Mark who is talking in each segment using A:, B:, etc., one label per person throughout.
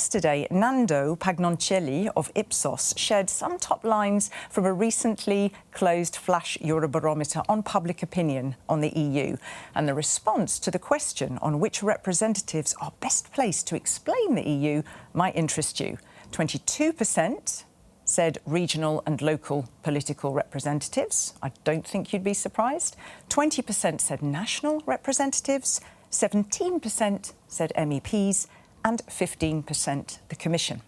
A: Yesterday, Nando Pagnoncelli of Ipsos shared some top lines from a recently closed flash Eurobarometer on public opinion on the EU. And the response to the question on which representatives are best placed to explain the EU might interest you. 22% said regional and local political representatives. I don't think you'd be surprised. 20% said national representatives. 17% said MEPs. And 15% the Commission.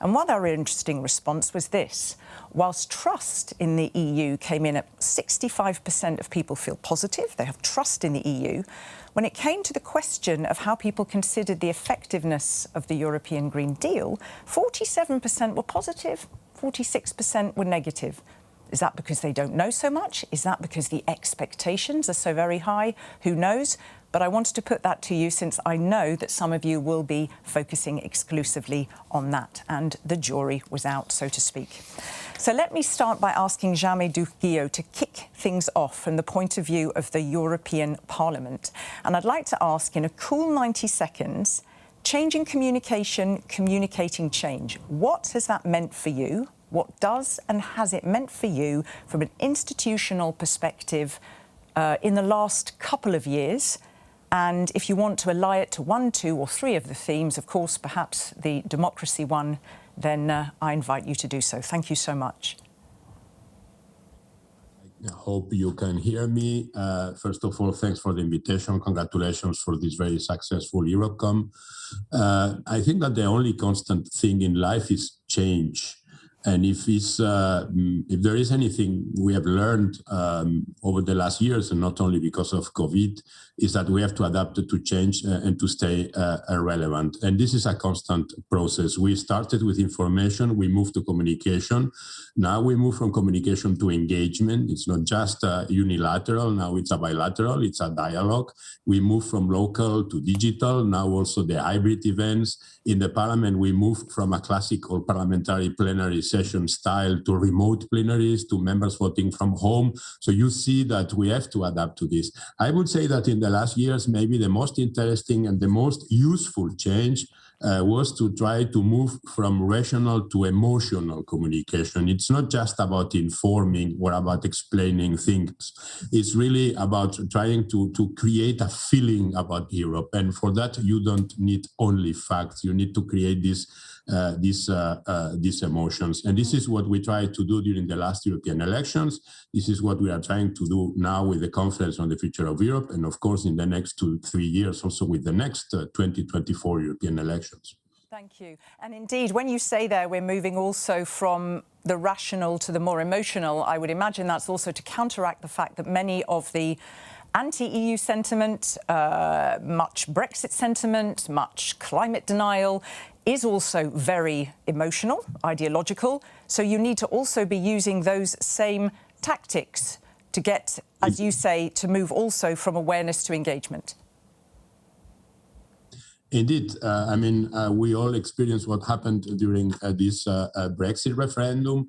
A: And one other interesting response was this. Whilst trust in the EU came in at 65% of people feel positive, they have trust in the EU, when it came to the question of how people considered the effectiveness of the European Green Deal, 47% were positive, 46% were negative. Is that because they don't know so much? Is that because the expectations are so very high? Who knows? But I wanted to put that to you since I know that some of you will be focusing exclusively on that, and the jury was out, so to speak. So let me start by asking Jaime Duguillo to kick things off from the point of view of the European Parliament. And I'd like to ask, in a cool 90 seconds, changing communication, communicating change. What has that meant for you? What does and has it meant for you from an institutional perspective in the last couple of years? And if you want to ally it to one, two or three of the themes, of course, perhaps the democracy one, then I invite you to do so. Thank you so much.
B: I hope you can hear me. First of all, thanks for the invitation. Congratulations for this very successful Europcom. I think that the only constant thing in life is change. And if there is anything we have learned over the last years, and not only because of COVID, is that we have to adapt to change and to stay relevant. And this is a constant process. We started with information, we moved to communication. Now we move from communication to engagement. It's not just unilateral, now it's a bilateral, it's a dialogue. We move from local to digital, now also the hybrid events. In the Parliament, we moved from a classical parliamentary plenary session style to remote plenaries, to members voting from home. So you see that we have to adapt to this. I would say that in the last years, maybe the most interesting and the most useful change was to try to move from rational to emotional communication. It's not just about informing or about explaining things. It's really about trying to create a feeling about Europe. And for that, you don't need only facts. You need to create these emotions. And this is what we tried to do during the last European elections. This is what we are trying to do now with the Conference on the Future of Europe. And of course, in the next 2-3 years, also with the next 2024 European elections.
A: Thank you. And indeed, when you say there we're moving also from the rational to the more emotional, I would imagine that's also to counteract the fact that many of the anti-EU sentiment, much Brexit sentiment, much climate denial, is also very emotional, ideological. So you need to also be using those same tactics to get, as you say, to move also from awareness to engagement.
B: Indeed. We all experienced what happened during this Brexit referendum.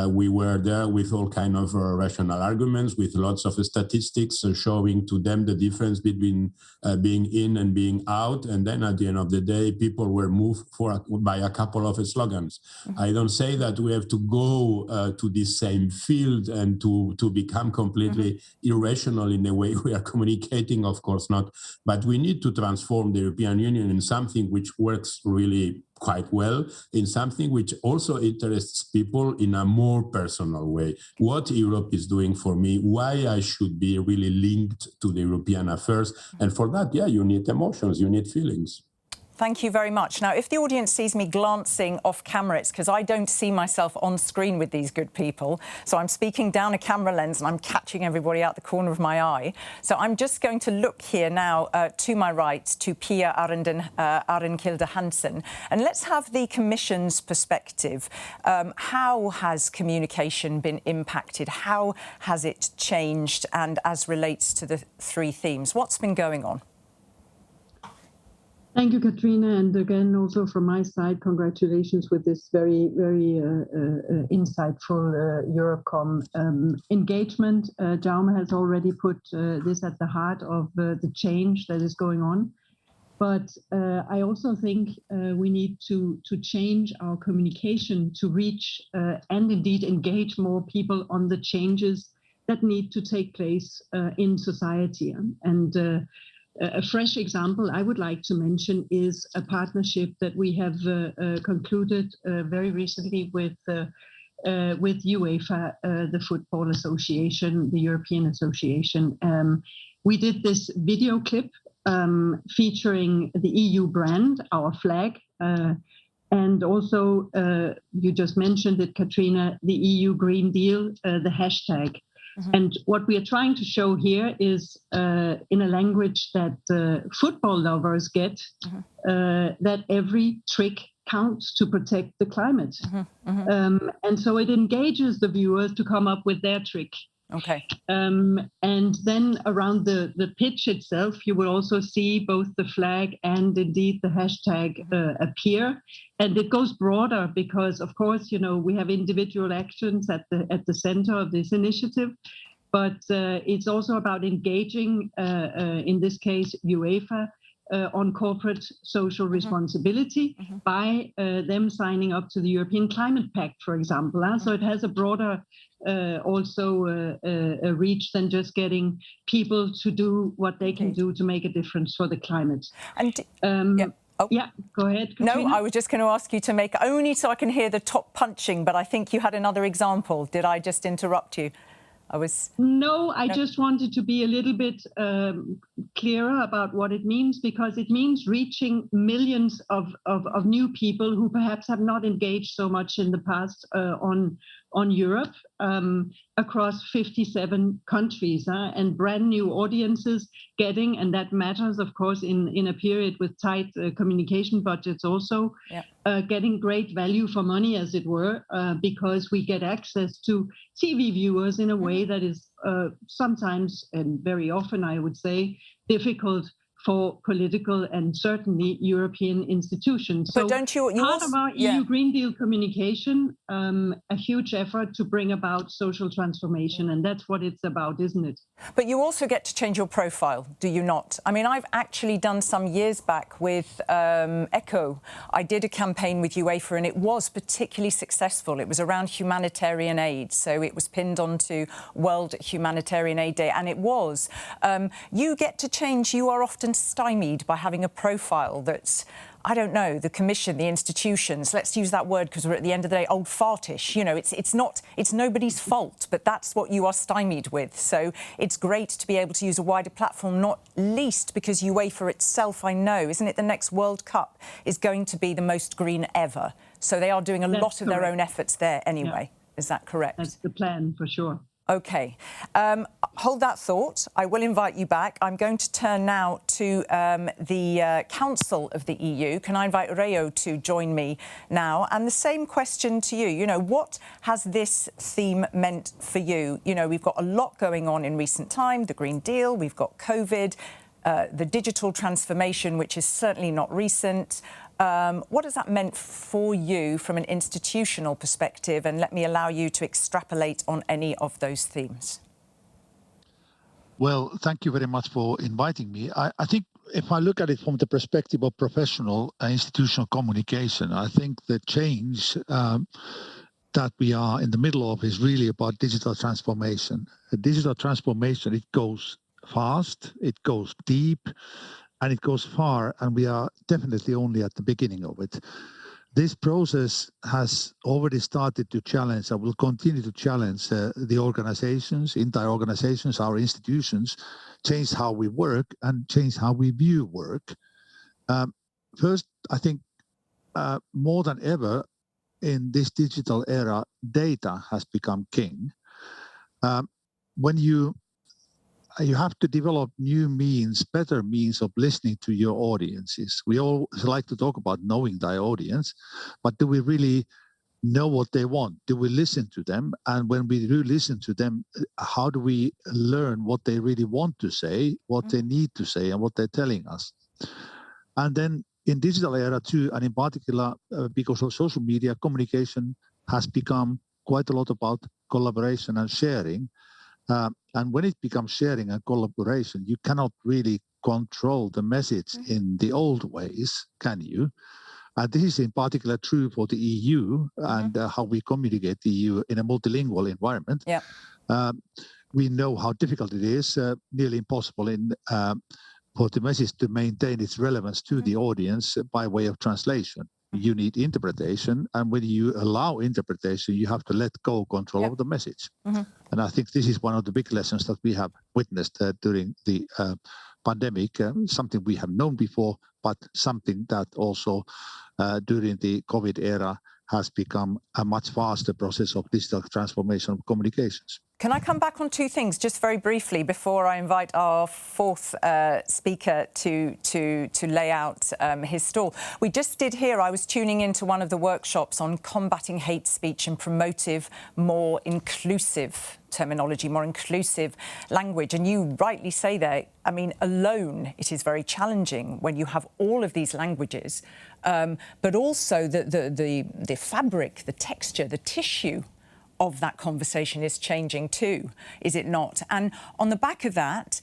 B: We were there with all kind of rational arguments, with lots of statistics showing to them the difference between being in and being out. And then at the end of the day, people were moved by a couple of slogans. Mm-hmm. I don't say that we have to go to this same field and to become completely irrational in the way we are communicating, of course not. But we need to transform the European Union in something which works really quite well, in something which also interests people in a more personal way. What Europe is doing for me, why I should be really linked to the European affairs. And for that, yeah, you need emotions, you need feelings.
A: Thank you very much. Now, if the audience sees me glancing off camera, it's because I don't see myself on screen with these good people. So I'm speaking down a camera lens and I'm catching everybody out the corner of my eye. So I'm just going to look here now to my right to Pia Arenkilde Hansen. And let's have the Commission's perspective. How has communication been impacted? How has it changed? And as relates to the three themes, what's been going on?
C: Thank you, Katrina, and again, also from my side, congratulations with this very, very insightful Europcom engagement. Jaume has already put this at the heart of the change that is going on. But I also think we need to change our communication to reach and indeed engage more people on the changes that need to take place in society. And a fresh example I would like to mention is a partnership that we have concluded very recently with UEFA, the Football Association, the European Association. We did this video clip featuring the EU brand, our flag, and also, you just mentioned it, Katrina, the EU Green Deal, the hashtag. Mm-hmm. And what we are trying to show here is in a language that football lovers get, mm-hmm. That every trick counts to protect the climate. Mm-hmm. Mm-hmm. And so it engages the viewers to come up with their trick.
A: Okay.
C: And then around the pitch itself, you will also see both the flag and indeed the hashtag appear. And it goes broader because, of course, you know, we have individual actions at the center of this initiative, but it's also about engaging, in this case, UEFA, on corporate social responsibility mm-hmm. by them signing up to the European Climate Pact, for example. Mm-hmm. So it has a broader also a reach than just getting people to do what they can do to make a difference for the climate.
A: And
C: yeah, go ahead, Katrina.
A: No, I was just going to ask you to make, only so I can hear the top punching, but I think you had another example. Did I just interrupt you?
C: No, I just wanted to be a little bit clearer about what it means, because it means reaching millions of new people who perhaps have not engaged so much in the past on Europe across 57 countries and brand new audiences getting, and that matters, of course, in a period with tight communication budgets also, getting great value for money, as it were, because we get access to TV viewers in a way that is sometimes, and very often, I would say, difficult for political and certainly European institutions.
A: But
C: so
A: don't you
C: part
A: also,
C: of our EU Green Deal communication, a huge effort to bring about social transformation, and that's what it's about, isn't it?
A: But you also get to change your profile, do you not? I mean, I've actually done some years back with ECHO. I did a campaign with UEFA and it was particularly successful. It was around humanitarian aid, so it was pinned onto World Humanitarian Aid Day, and it was. You get to change, you are often stymied by having a profile that's, I don't know, the Commission, the institutions, let's use that word because we're at the end of the day, old fartish. You know, it's nobody's fault, but that's what you are stymied with. So it's great to be able to use a wider platform, not least because UEFA itself, I know, isn't it, the next World Cup is going to be the most green ever. So they are doing a lot of their own efforts there anyway. Yeah. Is that correct?
C: That's the plan, for sure.
A: OK. Hold that thought. I will invite you back. I'm going to turn now to the Council of the EU. Can I invite Reo to join me now? And the same question to you. You know, what has this theme meant for you? You know, we've got a lot going on in recent time, the Green Deal, we've got COVID, the digital transformation, which is certainly not recent. What has that meant for you from an institutional perspective? And let me allow you to extrapolate on any of those themes.
D: Well, thank you very much for inviting me. I think if I look at it from the perspective of professional institutional communication, I think the change that we are in the middle of is really about digital transformation. Digital transformation, it goes fast, it goes deep, and it goes far, and we are definitely only at the beginning of it. This process has already started to challenge and will continue to challenge the organizations, entire organizations, our institutions, change how we work and change how we view work. First, I think more than ever in this digital era, data has become king. When you have to develop new means, better means of listening to your audiences. We all like to talk about knowing thy audience, but do we really know what they want? Do we listen to them? And when we do listen to them, how do we learn what they really want to say, what they need to say, and what they're telling us? And then in digital era too, and in particular, because of social media, communication has become quite a lot about collaboration and sharing. And when it becomes sharing and collaboration, you cannot really control the message in the old ways, can you? And this is in particular true for the EU and how we communicate the EU in a multilingual environment.
A: Yeah.
D: We know how difficult it is, nearly impossible for the message to maintain its relevance to the audience by way of translation. You need interpretation, and when you allow interpretation, you have to let go control of the message. And I think this is one of the big lessons that we have witnessed during the pandemic, something we have known before, but something that also during the COVID era has become a much faster process of digital transformation of communications.
A: Can I come back on two things just very briefly before I invite our fourth speaker to lay out his stall? We just did hear, I was tuning into one of the workshops on combating hate speech and promotive, more inclusive terminology, more inclusive language. And you rightly say there, I mean, alone, it is very challenging when you have all of these languages, but also the fabric, the texture, the tissue of that conversation is changing too, is it not? And on the back of that,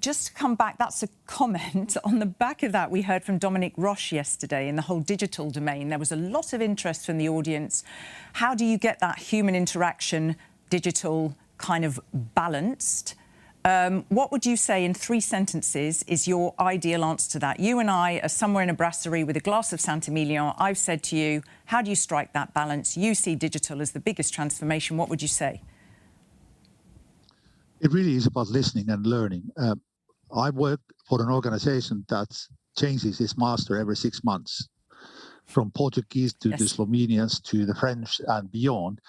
A: just to come back, that's a comment. On the back of that, we heard from Dominic Roche yesterday in the whole digital domain. There was a lot of interest from the audience. How do you get that human interaction, digital kind of balanced? What would you say in 3 sentences is your ideal answer to that? You and I are somewhere in a brasserie with a glass of Saint-Emilion. I've said to you, how do you strike that balance? You see digital as the biggest transformation. What would you say?
D: It really is about listening and learning. I work for an organization that changes its master every 6 months. From Portuguese to the Slovenians to the French and beyond.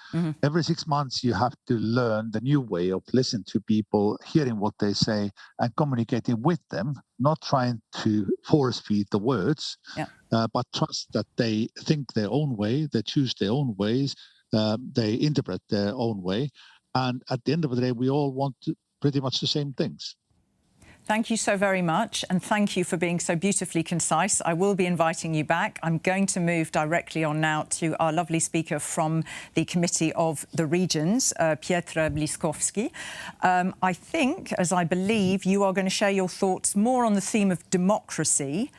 D: Every 6 months, you have to learn the new way of listening to people, hearing what they say and communicating with them, not trying to force feed the words, but trust that they think their own way, they choose their own ways, they interpret their own way. And at the end of the day, we all want pretty much the same things.
A: Thank you so very much, and thank you for being so beautifully concise. I will be inviting you back. I'm going to move directly on now to our lovely speaker from the Committee of the Regions, Pietra Bliskowski. I think, as I believe, you are going to share your thoughts more on the theme of democracy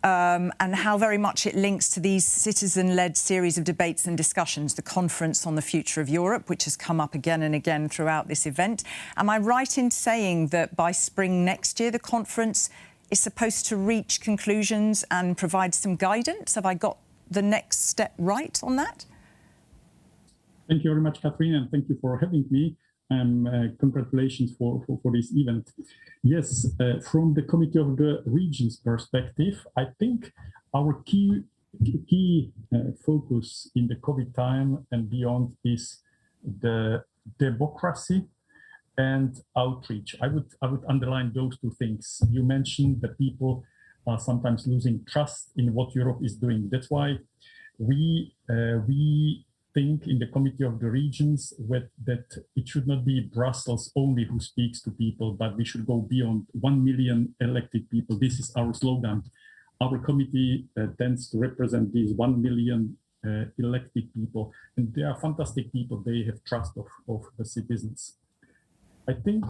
A: and how very much it links to these citizen-led series of debates and discussions, the Conference on the Future of Europe, which has come up again and again throughout this event. Am I right in saying that by spring next year, the conference is supposed to reach conclusions and provide some guidance? Have I got the next step right on that?
E: Thank you very much, Katrina, and thank you for having me. Congratulations for this event. Yes, from the Committee of the Regions perspective, I think our key focus in the COVID time and beyond is the democracy and outreach. I would underline those 2 things. You mentioned that people are sometimes losing trust in what Europe is doing. That's why we think in the Committee of the Regions that it should not be Brussels only who speaks to people, but we should go beyond 1 million elected people. This is our slogan. Our committee tends to represent these 1 million elected people, and they are fantastic people. They have trust of the citizens. I think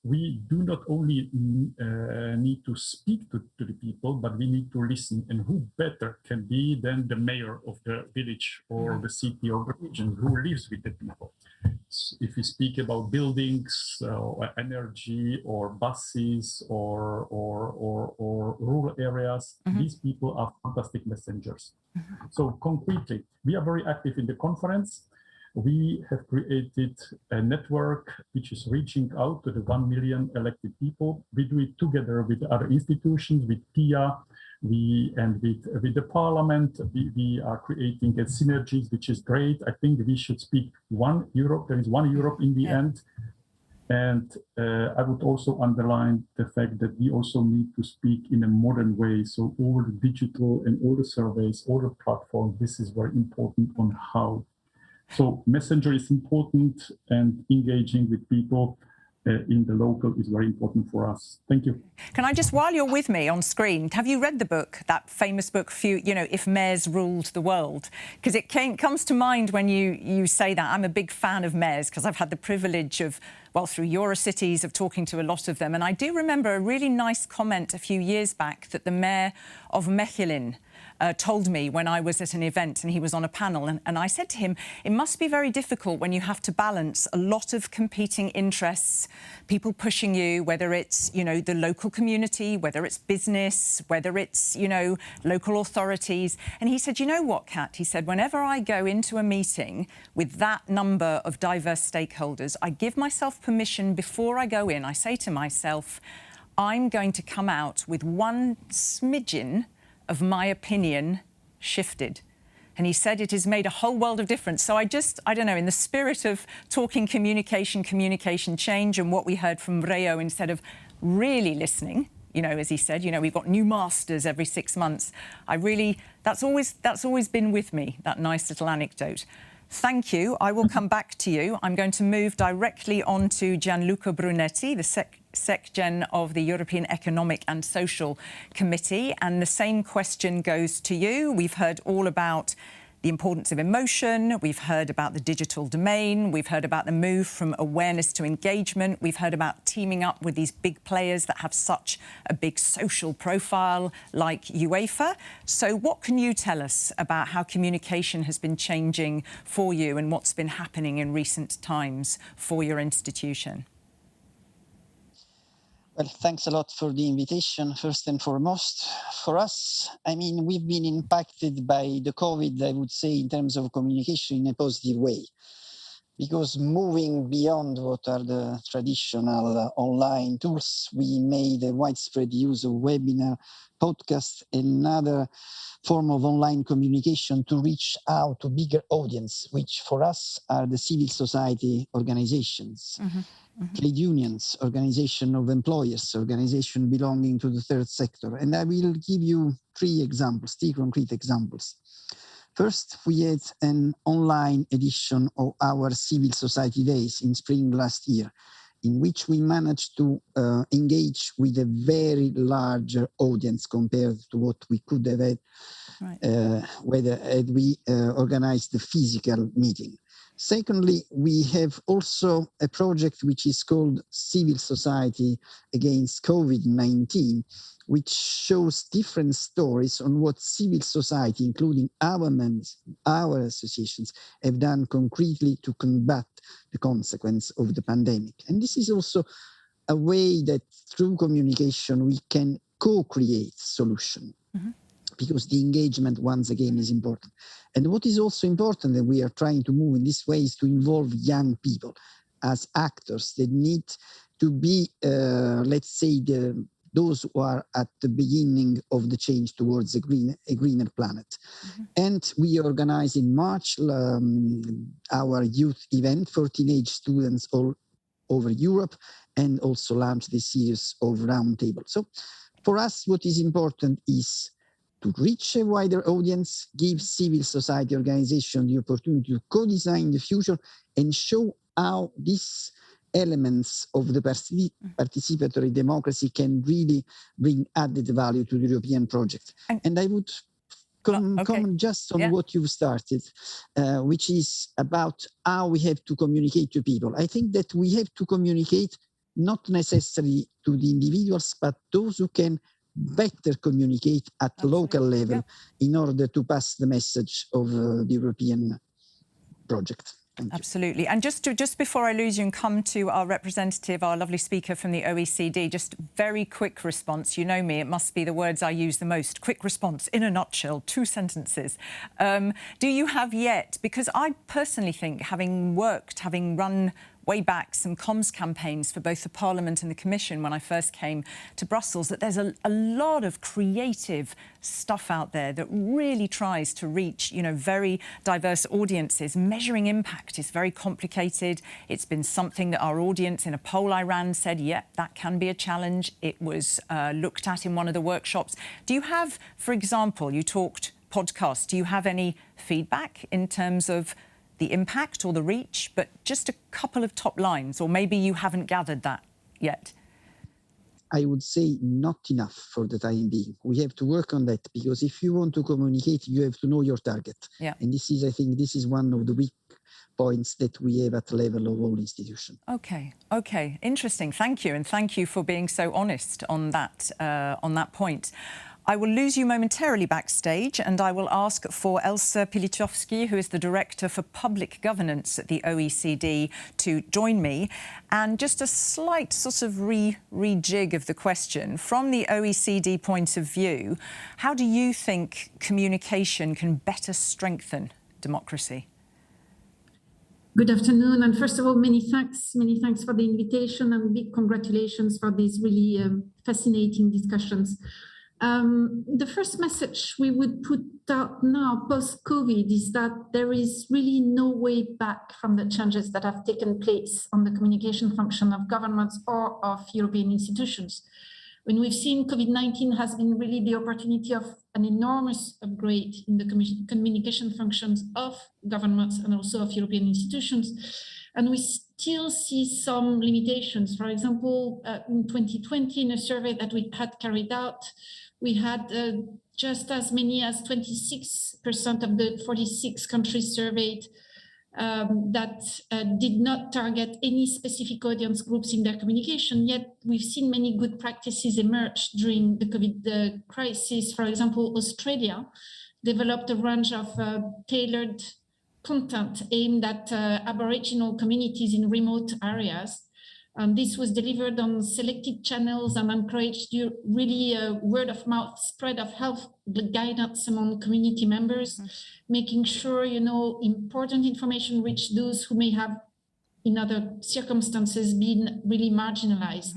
E: we do not only need to speak to the people, but we need to listen. And who better can be than the mayor of the village or the city or the region who lives with the people? If we speak about buildings, or energy, or buses, or rural areas, these people are fantastic messengers. So concretely, we are very active in the conference. We have created a network which is reaching out to the 1 million elected people. We do it together with other institutions, with TIA, and with the parliament. We are creating a synergies, which is great. I think we should speak one Europe. There is one Europe in the end. And I would also underline the fact that we also need to speak in a modern way. So all the digital and all the surveys, all the platforms, this is very important on how. So messenger is important and engaging with people. in the local is very important for us. Thank you.
A: Can I just, while you're with me on screen, have you read the book, that famous book, If Mayors Ruled the World? Because it comes to mind when you say that. I'm a big fan of mayors because I've had the privilege of, well, through Eurocities, of talking to a lot of them. And I do remember a really nice comment a few years back that the mayor of Mechelen told me when I was at an event and he was on a panel. And I said to him, it must be very difficult when you have to balance a lot of competing interests, people pushing you, whether it's, the local community, whether it's business, whether it's, local authorities. And he said, you know what, Kat? He said, whenever I go into a meeting with that number of diverse stakeholders, I give myself permission before I go in. I say to myself, I'm going to come out with one smidgen of my opinion shifted. And he said it has made a whole world of difference. So I don't know, in the spirit of talking communication change, and what we heard from Reo, instead of really listening, as he said, we've got new masters every 6 months. That's always been with me, that nice little anecdote. Thank you. I will come back to you. I'm going to move directly on to Gianluca Brunetti, the SecGen of the European Economic and Social Committee. And the same question goes to you. We've heard all about the importance of emotion. We've heard about the digital domain. We've heard about the move from awareness to engagement. We've heard about teaming up with these big players that have such a big social profile like UEFA. So what can you tell us about how communication has been changing for you and what's been happening in recent times for your institution?
F: Well, thanks a lot for the invitation, first and foremost. For us, we've been impacted by the COVID, I would say, in terms of communication in a positive way. Because moving beyond what are the traditional online tools, we made a widespread use of webinar, podcast, and another form of online communication to reach out to bigger audience, which for us are the civil society organizations. Trade unions, organization of employers, organization belonging to the third sector. And I will give you three concrete examples. First, we had an online edition of our Civil Society Days in spring last year, in which we managed to engage with a very larger audience compared to what we could have had had we organized the physical meeting. Secondly, we have also a project which is called Civil Society Against COVID-19, which shows different stories on what civil society, including our members, our associations, have done concretely to combat the consequence of the pandemic. And this is also a way that through communication we can co-create solutions. Because the engagement, once again, is important. And what is also important that we are trying to move in this way is to involve young people as actors that need to be, let's say, those who are at the beginning of the change towards a greener planet. And we organized in March our youth event for teenage students all over Europe, and also launched this series of roundtables. So for us, what is important is to reach a wider audience, give civil society organizations the opportunity to co-design the future and show how these elements of the participatory democracy can really bring added value to the European project. And I would comment just on what you've started, which is about how we have to communicate to people. I think that we have to communicate not necessarily to the individuals, but those who can better communicate at local level in order to pass the message of the European project.
A: Absolutely. And just before I lose you and come to our representative, our lovely speaker from the OECD, just very quick response. You know me, it must be the words I use the most. Quick response, in a nutshell, 2 sentences. Do you have yet, because I personally think, having run way back some comms campaigns for both the Parliament and the Commission when I first came to Brussels, that there's a lot of creative stuff out there that really tries to reach, very diverse audiences. Measuring impact is very complicated. It's been something that our audience in a poll I ran said, that can be a challenge. It was looked at in one of the workshops. Do you have, for example, you talked podcasts, do you have any feedback in terms of the impact or the reach, but just a couple of top lines, or maybe you haven't gathered that yet?
F: I would say not enough for the time being. We have to work on that, because if you want to communicate, you have to know your target.
A: Yeah.
F: And this is, I think, this is one of the weak points that we have at the level of all institutions.
A: Okay, interesting. Thank you, and thank you for being so honest on that point. I will lose you momentarily backstage, and I will ask for Elsa Pilichowski, who is the Director for Public Governance at the OECD, to join me. And just a slight sort of rejig of the question. From the OECD point of view, how do you think communication can better strengthen democracy?
G: Good afternoon, and first of all, many thanks for the invitation, and big congratulations for these really fascinating discussions. The first message we would put out now post-COVID is that there is really no way back from the changes that have taken place on the communication function of governments or of European institutions. When we've seen COVID-19 has been really the opportunity of an enormous upgrade in the communication functions of governments and also of European institutions. And we still see some limitations. For example, in 2020, in a survey that we had carried out, we had just as many as 26% of the 46 countries surveyed that did not target any specific audience groups in their communication. Yet we've seen many good practices emerge during the COVID crisis. For example, Australia developed a range of tailored content aimed at Aboriginal communities in remote areas. This was delivered on selected channels and encouraged really word-of-mouth spread of health guidance among community members, making sure, important information reached those who may have, in other circumstances, been really marginalized.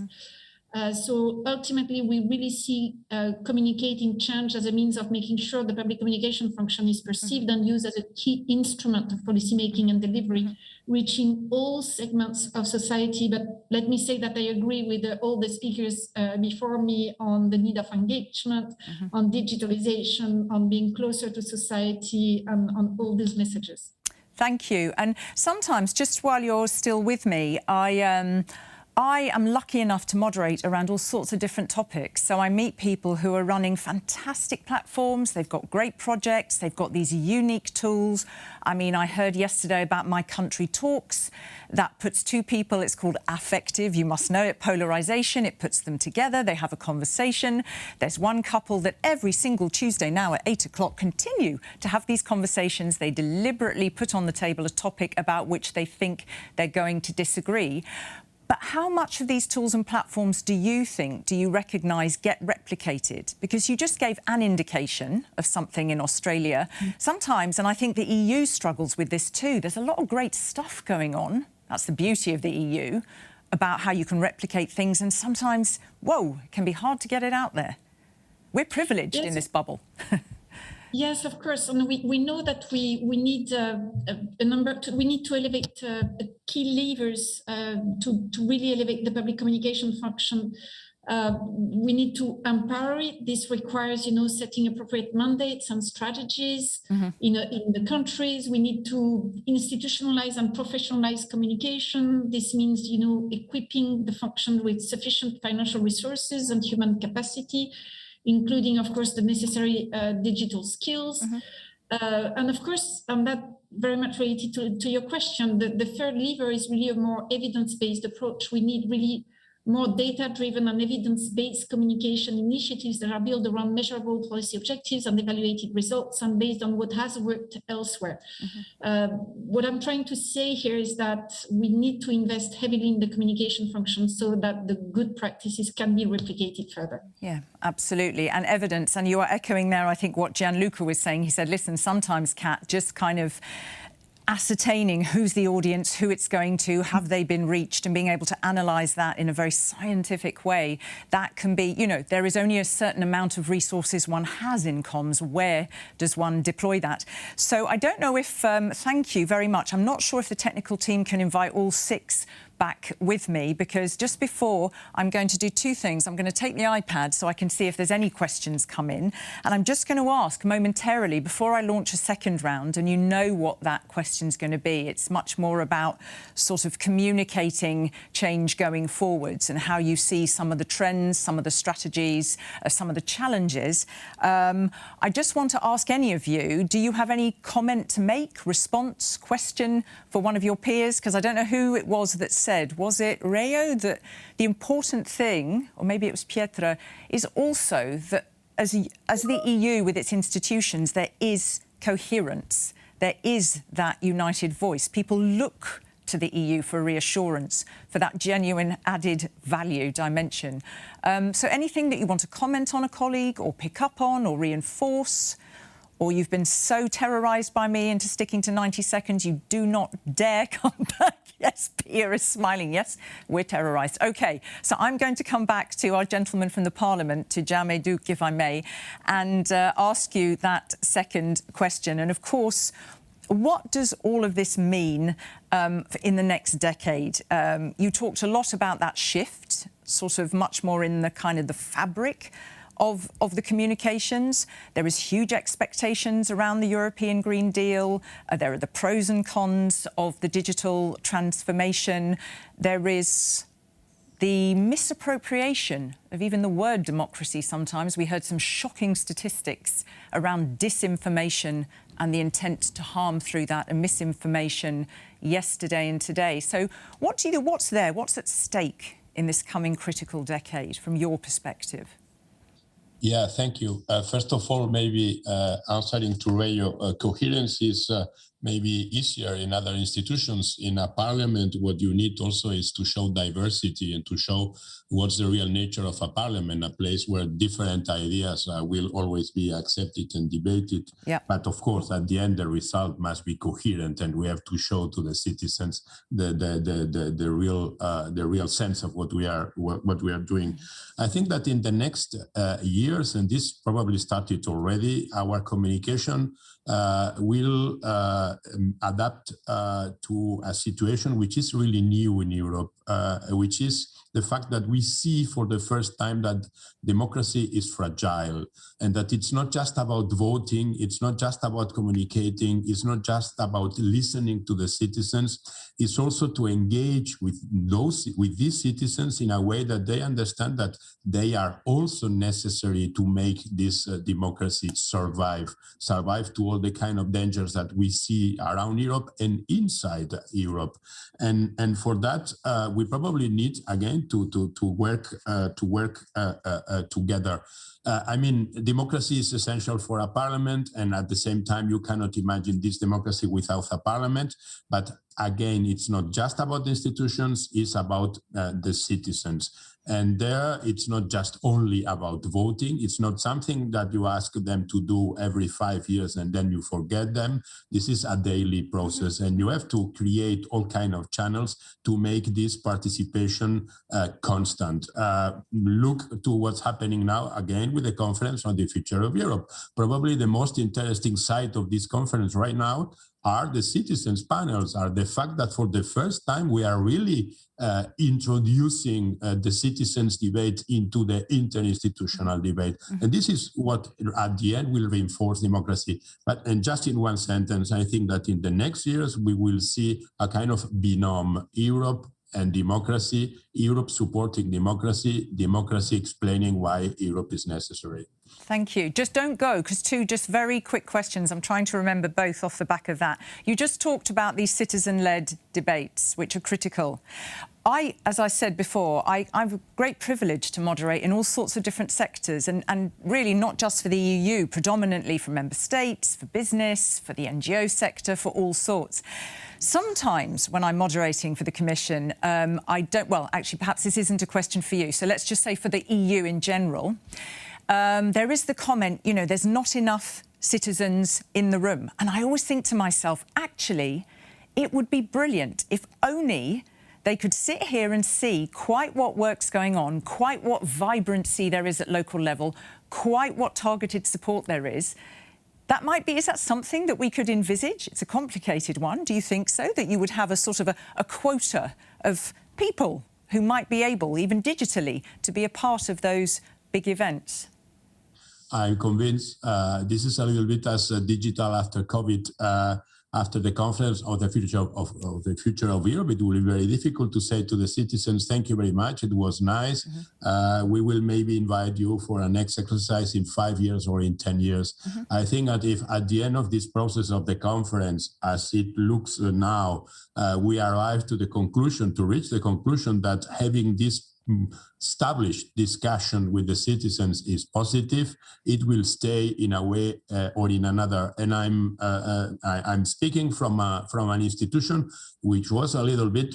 G: So ultimately, we really see communicating change as a means of making sure the public communication function is perceived and used as a key instrument of policymaking and delivery, reaching all segments of society. But let me say that I agree with all the speakers before me on the need of engagement, on digitalization, on being closer to society, and on all these messages.
A: Thank you. And sometimes, just while you're still with me, I am lucky enough to moderate around all sorts of different topics. So I meet people who are running fantastic platforms. They've got great projects. They've got these unique tools. I mean, I heard yesterday about My Country Talks. That puts two people, it's called affective, you must know it, polarisation. It puts them together. They have a conversation. There's one couple that every single Tuesday now at 8 o'clock continue to have these conversations. They deliberately put on the table a topic about which they think they're going to disagree. But how much of these tools and platforms do you recognise get replicated? Because you just gave an indication of something in Australia. Sometimes, and I think the EU struggles with this too, there's a lot of great stuff going on. That's the beauty of the EU, about how you can replicate things. And sometimes, whoa, it can be hard to get it out there. We're privileged in this bubble.
G: Yes, of course, and we know that we need we need to elevate key levers to really elevate the public communication function. We need to empower it. This requires, setting appropriate mandates and strategies in the countries. We need to institutionalize and professionalize communication. This means, equipping the function with sufficient financial resources and human capacity, including, of course, the necessary digital skills. And of course, that very much related to your question, the third lever is really a more evidence-based approach. We need really more data-driven and evidence-based communication initiatives that are built around measurable policy objectives and evaluated results and based on what has worked elsewhere. What I'm trying to say here is that we need to invest heavily in the communication function so that the good practices can be replicated further.
A: Yeah, absolutely. And evidence, and you are echoing there, I think, what Gianluca was saying. He said, listen, sometimes, Kat, just kind of ascertaining who's the audience, who it's going to, have they been reached, and being able to analyse that in a very scientific way, that can be, there is only a certain amount of resources one has in comms. Where does one deploy that? So I don't know if, thank you very much. I'm not sure if the technical team can invite all 6 back with me, because just before I'm going to do two things. I'm going to take the iPad so I can see if there's any questions come in, and I'm just going to ask momentarily before I launch a second round, and you know what that question's going to be. It's much more about sort of communicating change going forwards and how you see some of the trends, some of the strategies, some of the challenges. I just want to ask any of you, do you have any comment to make, response, question for one of your peers? Because I don't know who it was that said, was it Rayo, that the important thing, or maybe it was Pietra, is also that as the EU with its institutions, there is coherence, there is that united voice. People look to the EU for reassurance, for that genuine added value dimension. So anything that you want to comment on, a colleague, or pick up on, or reinforce, or you've been so terrorised by me into sticking to 90 seconds, you do not dare come back. Yes, Pia is smiling. Yes, we're terrorised. OK, so I'm going to come back to our gentleman from the Parliament, to Jammeh Duke, if I may, and ask you that second question. And, of course, what does all of this mean in the next decade? You talked a lot about that shift, sort of much more in the kind of the fabric of the communications. There is huge expectations around the European Green Deal. There are the pros and cons of the digital transformation. There is the misappropriation of even the word democracy sometimes. We heard some shocking statistics around disinformation and the intent to harm through that, and misinformation yesterday and today. So what's there? What's at stake in this coming critical decade from your perspective?
B: Yeah, thank you. First of all, maybe answering to Rayo, coherence is maybe easier in other institutions. In a parliament, what you need also is to show diversity and to show what's the real nature of a parliament, a place where different ideas will always be accepted and debated. Yep. But of course, at the end, the result must be coherent, and we have to show to the citizens the real sense of what we are doing. I think that in the next years, and this probably started already, our communication will adapt to a situation which is really new in Europe, which is the fact that we see for the first time that democracy is fragile, and that it's not just about voting, it's not just about communicating, it's not just about listening to the citizens, it's also to engage with these citizens in a way that they understand that they are also necessary to make this democracy survive to all the kind of dangers that we see around Europe and inside Europe. And for that, we probably need, again, to work together. I mean, democracy is essential for a parliament, and at the same time, you cannot imagine this democracy without a parliament. But again, it's not just about the institutions, it's about the citizens. And there, it's not just only about voting. It's not something that you ask them to do every 5 years and then you forget them. This is a daily process, and you have to create all kinds of channels to make this participation constant. Look to what's happening now, again, with the conference on the future of Europe. Probably the most interesting side of this conference right now are the citizens' panels, are the fact that for the first time we are really introducing the citizens' debate into the interinstitutional debate. And this is what, at the end, will reinforce democracy. And just in one sentence, I think that in the next years, we will see a kind of binom, Europe and democracy, Europe supporting democracy, democracy explaining why Europe is necessary.
A: Thank you. Just don't go, because two just very quick questions. I'm trying to remember both off the back of that. You just talked about these citizen-led debates, which are critical. As I said before, I have a great privilege to moderate in all sorts of different sectors, and really not just for the EU, predominantly for member states, for business, for the NGO sector, for all sorts. Sometimes when I'm moderating for the Commission, well, actually, perhaps this isn't a question for you, so let's just say for the EU in general, there is the comment, you know, there's not enough citizens in the room. And I always think to myself, actually, it would be brilliant if only they could sit here and see quite what work's going on, quite what vibrancy there is at local level, quite what targeted support there is. That might be, is that something that we could envisage? It's a complicated one. Do you think so? That you would have a sort of a quota of people who might be able, even digitally, to be a part of those big events?
B: I'm convinced this is a little bit as digital after COVID, after the conference of the future of Europe. It will be very difficult to say to the citizens, thank you very much, it was nice. We will maybe invite you for a next exercise in 5 years or in 10 years. I think that if at the end of this process of the conference, as it looks now, we arrive to reach the conclusion that having this established discussion with the citizens is positive, it will stay in a way or in another. And I'm speaking from an institution which was a little bit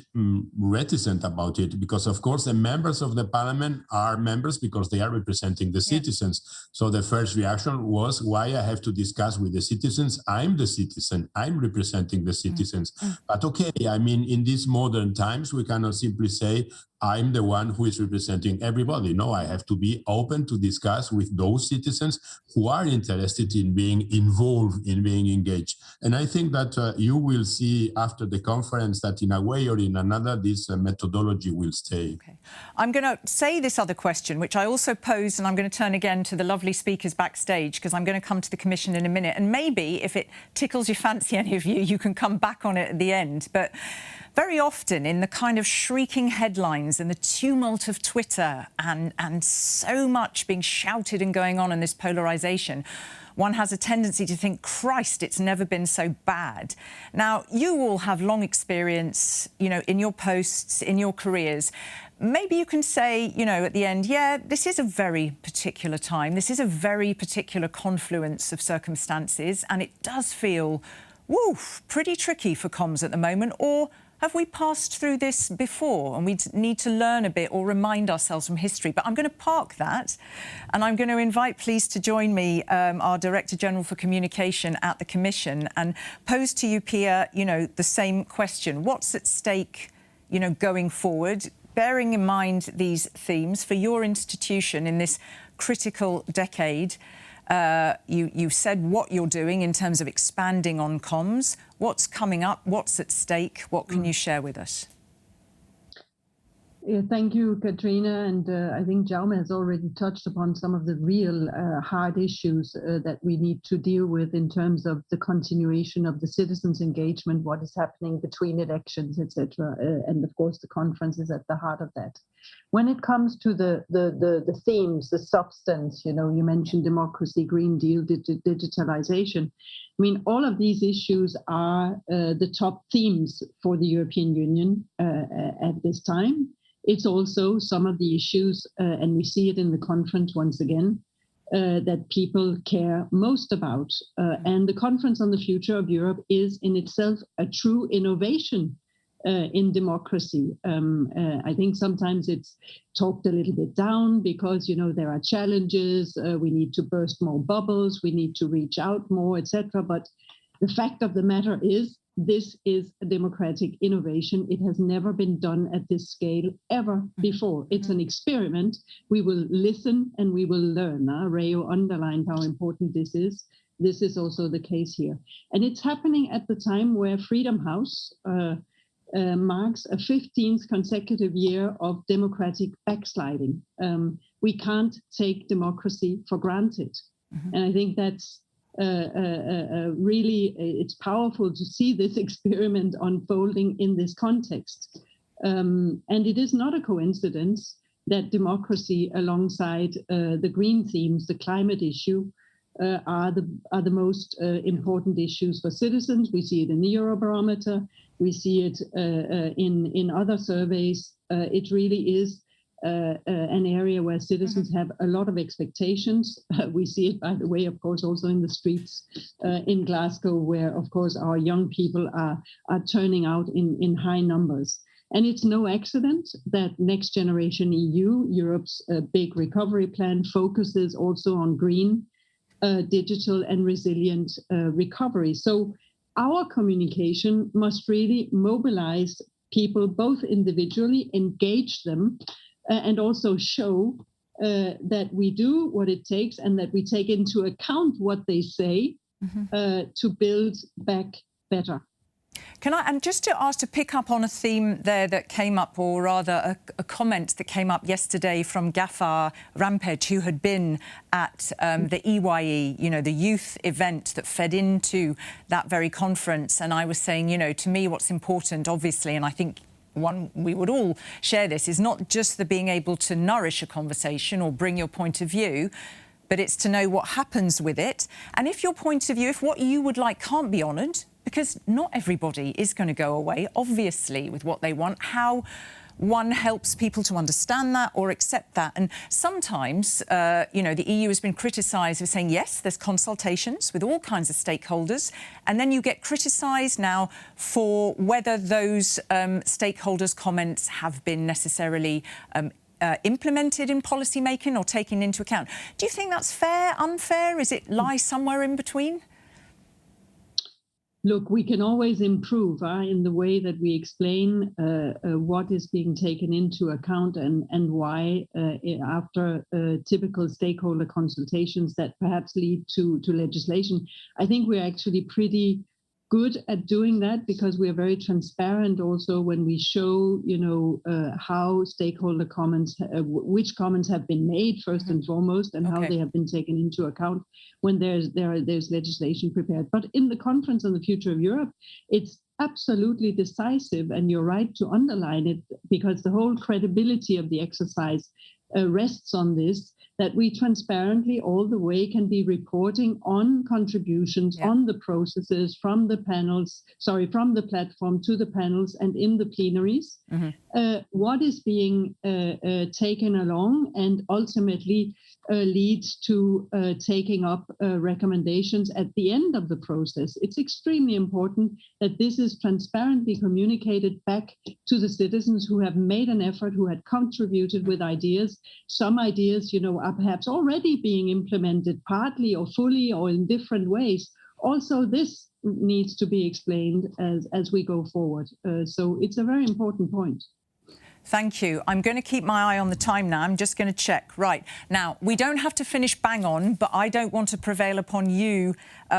B: reticent about it, because of course the members of the parliament are members because they are representing the citizens. So the first reaction was, why I have to discuss with the citizens? I'm the citizen, I'm representing the citizens. But okay, I mean, in these modern times, we cannot simply say, I'm the one who is representing everybody. No, I have to be open to discuss with those citizens who are interested in being involved, in being engaged. And I think that you will see after the conference that in a way or in another, this methodology will stay.
A: Okay. I'm going to say this other question, which I also posed, and I'm going to turn again to the lovely speakers backstage, because I'm going to come to the Commission in a minute. And maybe if it tickles your fancy, any of you, you can come back on it at the end. But very often in the kind of shrieking headlines and the tumult of Twitter and so much being shouted and going on in this polarisation, one has a tendency to think, Christ, it's never been so bad. Now, you all have long experience, you know, in your posts, in your careers. Maybe you can say, you know, at the end, yeah, this is a very particular time. This is a very particular confluence of circumstances, and it does feel, woof, pretty tricky for comms at the moment. Or have we passed through this before and we need to learn a bit or remind ourselves from history? But I'm going to park that, and I'm going to invite, please, to join me our Director General for Communication at the Commission, and pose to you, Pia, you know, the same question. What's at stake, you know, going forward, bearing in mind these themes for your institution in this critical decade? You said what you're doing in terms of expanding on comms. What's coming up? What's at stake? What can you share with us?
C: Yeah, thank you, Katrina. And I think Jaume has already touched upon some of the real hard issues that we need to deal with in terms of the continuation of the citizens' engagement, what is happening between elections, etc. And of course, the conference is at the heart of that. When it comes to the themes, the substance, you know, you mentioned democracy, Green Deal, digitalisation. I mean, all of these issues are the top themes for the European Union at this time. It's also some of the issues, and we see it in the conference once again, that people care most about. And the Conference on the Future of Europe is in itself a true innovation in democracy. I think sometimes it's talked a little bit down because, you know, there are challenges, we need to burst more bubbles, we need to reach out more, etc. But the fact of the matter is, this is a democratic innovation. It has never been done at this scale ever before. It's an experiment. We will listen and we will learn. Rayo underlined how important this is. This is also the case here. And it's happening at the time where Freedom House marks a 15th consecutive year of democratic backsliding. We can't take democracy for granted. And I think that's really, it's powerful to see this experiment unfolding in this context. And it is not a coincidence that democracy alongside the green themes, the climate issue, are the most important issues for citizens. We see it in the Eurobarometer. We see it in other surveys. It really is an area where citizens have a lot of expectations. We see it, by the way, of course, also in the streets in Glasgow, where, of course, our young people are turning out in high numbers. And it's no accident that Next Generation EU, Europe's big recovery plan, focuses also on green, digital and resilient recovery. So our communication must really mobilize people, both individually, engage them, and also show that we do what it takes and that we take into account what they say to build back better.
A: And just to ask to pick up on a theme there that came up, or rather a comment that came up yesterday from Gafar Rampage, who had been at the EYE, the youth event that fed into that very conference. And I was saying, to me, what's important, obviously, and I think we would all share this, is not just the being able to nourish a conversation or bring your point of view, but it's to know what happens with it. And if your point of view, if what you would like can't be honoured, because not everybody is going to go away, obviously, with what they want, how one helps people to understand that or accept that. And sometimes, the EU has been criticised for saying, yes, there's consultations with all kinds of stakeholders, and then you get criticised now for whether those stakeholders' comments have been necessarily implemented in policy making or taken into account. Do you think that's fair, unfair? Is it lie somewhere in between?
C: Look, we can always improve in the way that we explain what is being taken into account and why after typical stakeholder consultations that perhaps lead to legislation. I think we're actually pretty good at doing that because we are very transparent also when we show, how stakeholder comments, which comments have been made first and foremost, and how they have been taken into account when there's legislation prepared. But in the Conference on the Future of Europe, it's absolutely decisive, and you're right to underline it, because the whole credibility of the exercise rests on this, that we transparently all the way can be reporting on contributions, on the processes from the platform to the panels and in the plenaries, what is being taken along and ultimately leads to taking up recommendations at the end of the process. It's extremely important that this is transparently communicated back to the citizens who have made an effort, who had contributed with ideas. Some ideas, are perhaps already being implemented partly or fully or in different ways. Also, this needs to be explained as we go forward. So it's a very important point.
A: Thank you. I'm going to keep my eye on the time now. I'm just going to check. Right. Now, we don't have to finish bang on, but I don't want to prevail upon you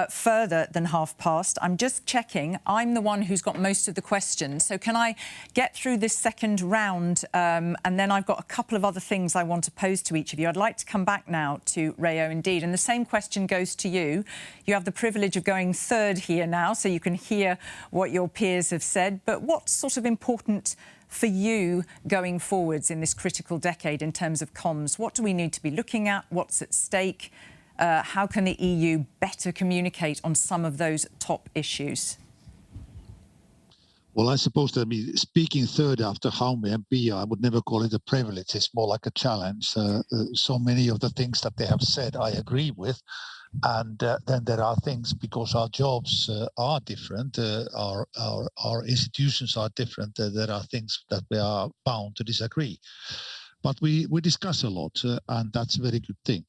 A: further than past. I'm just checking. I'm the one who's got most of the questions. So can I get through this second round? And then I've got a couple of other things I want to pose to each of you. I'd like to come back now to Rayo indeed. And the same question goes to you. You have the privilege of going third here now, so you can hear what your peers have said. But what's sort of important for you going forwards in this critical decade in terms of comms? What do we need to be looking at? What's at stake? How can the EU better communicate on some of those top issues?
D: Well, I suppose that speaking third after Jaume and Pia, I would never call it a privilege. It's more like a challenge. So many of the things that they have said, I agree with. And then there are things, because our jobs are different, our institutions are different, there are things that we are bound to disagree. But we discuss a lot, and that's a very good thing.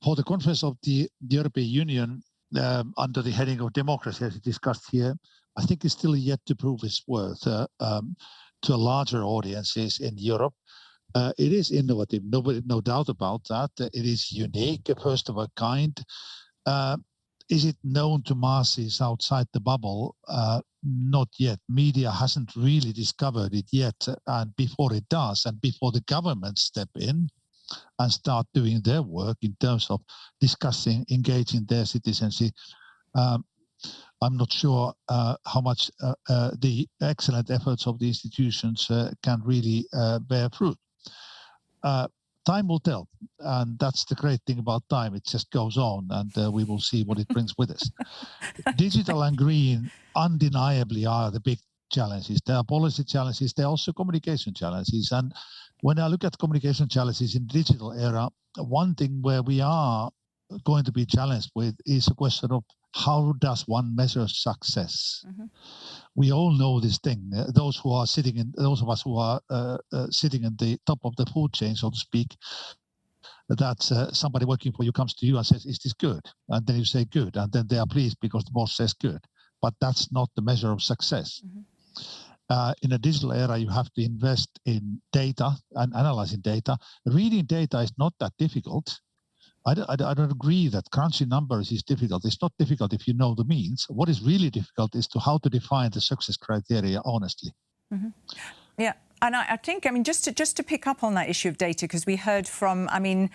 D: For the Conference of the European Union, under the heading of democracy, as we discussed here, I think it's still yet to prove its worth to larger audiences in Europe. It is innovative, no doubt about that. It is unique, first of a kind. Is it known to masses outside the bubble? Not yet. Media hasn't really discovered it yet. And before it does, and before the government step in and start doing their work in terms of discussing, engaging their citizens, I'm not sure how much the excellent efforts of the institutions can really bear fruit. Time will tell, and that's the great thing about time. It just goes on, and we will see what it brings with us. Digital and green undeniably are the big challenges. There are policy challenges, there are also communication challenges. And when I look at communication challenges in the digital era, one thing where we are going to be challenged with is a question of how does one measure success? We all know this thing. Those of us who are sitting in the top of the food chain, so to speak, that somebody working for you comes to you and says, "Is this good?" And then you say "good," and then they are pleased because the boss says "good." But that's not the measure of success. In a digital era, you have to invest in data and analyzing data. Reading data is not that difficult. I don't agree that crunching numbers is difficult. It's not difficult if you know the means. What is really difficult is how to define the success criteria honestly.
A: Mm-hmm. Yeah, and I think, I mean, just to pick up on that issue of data, because we heard from, I mean,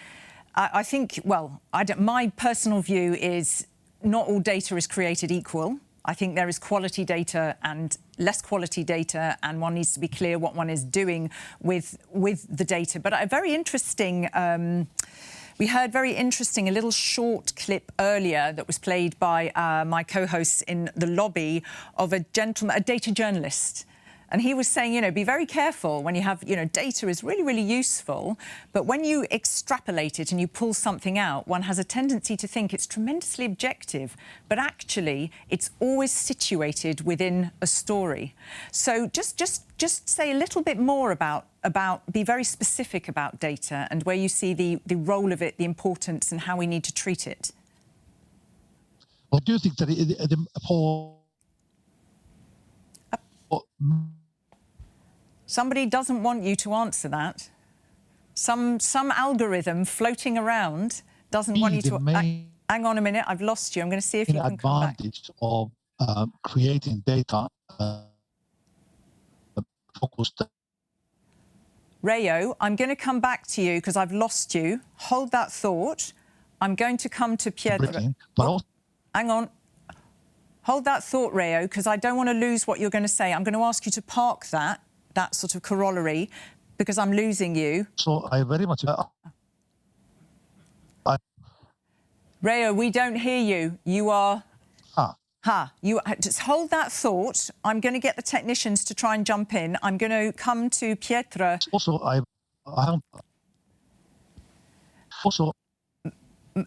A: I think, well, my personal view is not all data is created equal. I think there is quality data and less quality data, and one needs to be clear what one is doing with the data. But a very interesting, we heard very interesting, a little short clip earlier that was played by my co-hosts in the lobby of a gentleman, a data journalist. And he was saying, you know, be very careful when you have, you know, data is really, really useful. But when you extrapolate it and you pull something out, one has a tendency to think it's tremendously objective. But actually, it's always situated within a story. So just say a little bit more about be very specific about data and where you see the role of it, the importance and how we need to treat it.
D: Well, do you think that
A: somebody doesn't want you to answer that. Some algorithm floating around doesn't want you to... Hang on a minute, I've lost you. I'm going to see if you can come back.
D: Advantage of creating data focused.
A: Rayo, I'm going to come back to you because I've lost you. Hold that thought. I'm going to come to Pietro. Hang on. Hold that thought, Rayo, because I don't want to lose what you're going to say. I'm going to ask you to park that sort of corollary, because I'm losing you.
D: So I very much...
A: Rayo, we don't hear you. You are... You just hold that thought. I'm going to get the technicians to try and jump in. I'm going to come to Pietro.
D: Also,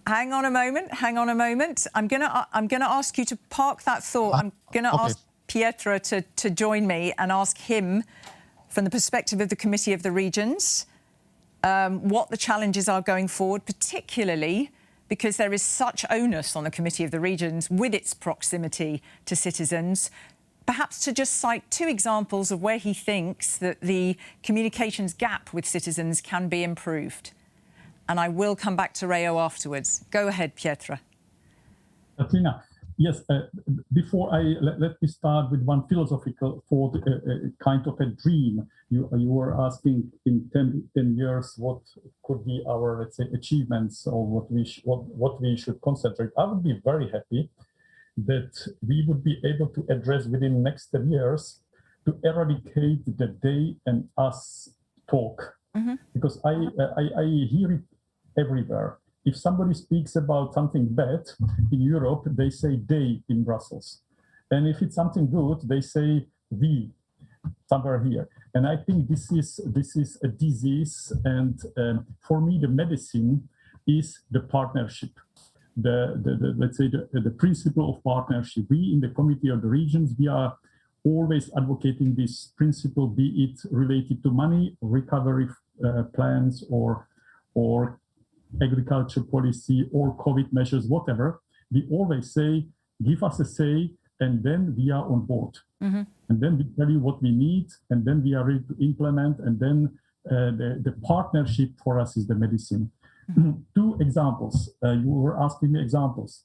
A: Hang on a moment. I'm going to ask you to park that thought. I'm going to ask Pietro to join me and ask him, from the perspective of the Committee of the Regions, what the challenges are going forward, particularly because there is such onus on the Committee of the Regions with its proximity to citizens. Perhaps to just cite two examples of where he thinks that the communications gap with citizens can be improved. And I will come back to Rayo afterwards. Go ahead, Pietro.
E: Katrina, yes, before let me start with one philosophical thought, kind of a dream. You were asking in 10 years what could be our, let's say, achievements or what we should concentrate. I would be very happy that we would be able to address within the next 10 years to eradicate the they and us talk. Mm-hmm. Because I hear it everywhere. If somebody speaks about something bad in Europe, they say they in Brussels. And if it's something good, they say we somewhere here. And I think this is a disease. And for me, the medicine is the partnership. Let's say the principle of partnership. We in the Committee of the Regions, we are always advocating this principle, be it related to money, recovery plans, or agriculture policy, or COVID measures, whatever. We always say, give us a say, and then we are on board. Mm-hmm. And then we tell you what we need, and then we are ready to implement, and then the partnership for us is the medicine. Mm-hmm. Two examples. You were asking me examples.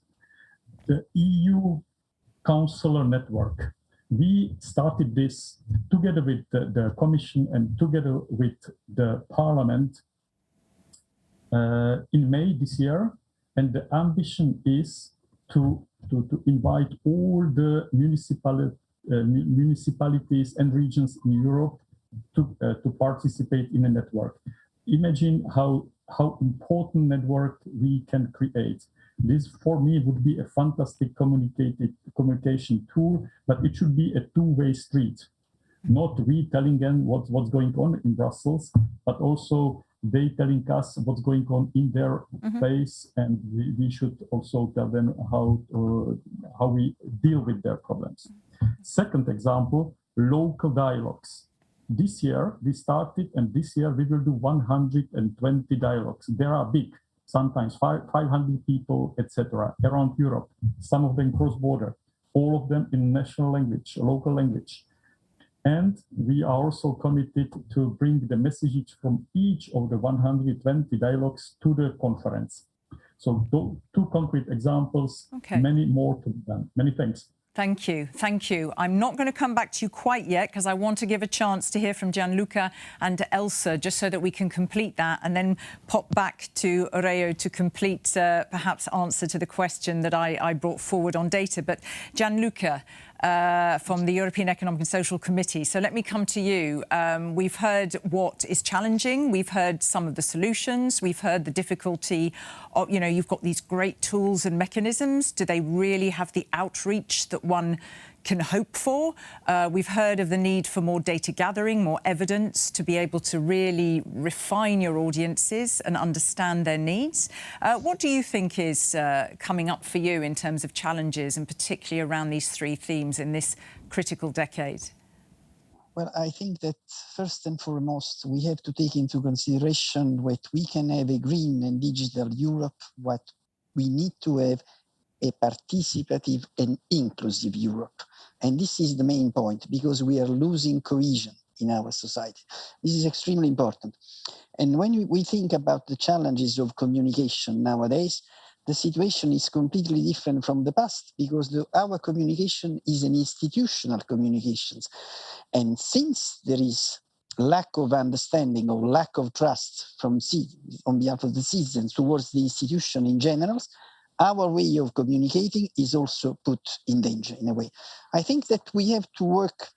E: The EU Councillor Network. We started this together with the Commission and together with the Parliament in May this year, and the ambition is to invite all the municipalities and regions in Europe to participate in a network. Imagine how important network we can create. This, for me, would be a fantastic communication tool, but it should be a two-way street. Not we telling them what's going on in Brussels, but also they telling us what's going on in their place, and we should also tell them how we deal with their problems. Second example, local dialogues. This year we started, and this year we will do 120 dialogues. They are big, sometimes 500 people, etc., around Europe, some of them cross-border, all of them in national language, local language. And we are also committed to bring the message from each of the 120 dialogues to the conference. So two concrete examples, many more to be done. Many thanks.
A: Thank you. Thank you. I'm not going to come back to you quite yet because I want to give a chance to hear from Gianluca and Elsa just so that we can complete that and then pop back to Oreo to complete perhaps answer to the question that I brought forward on data. But Gianluca, from the European Economic and Social Committee. So let me come to you. We've heard what is challenging. We've heard some of the solutions. We've heard the difficulty of, you know, you've got these great tools and mechanisms. Do they really have the outreach that one can hope for? We've heard of the need for more data gathering, more evidence to be able to really refine your audiences and understand their needs. What do you think is coming up for you in terms of challenges, and particularly around these three themes in this critical decade?
F: Well, I think that first and foremost, we have to take into consideration what we can have a green and digital Europe, what we need to have a participative and inclusive Europe. And this is the main point, because we are losing cohesion in our society. This is extremely important. And when we think about the challenges of communication nowadays, the situation is completely different from the past, because our communication is an institutional communications. And since there is lack of understanding or lack of trust from on behalf of the citizens towards the institution in general, our way of communicating is also put in danger in a way. I think that we have to work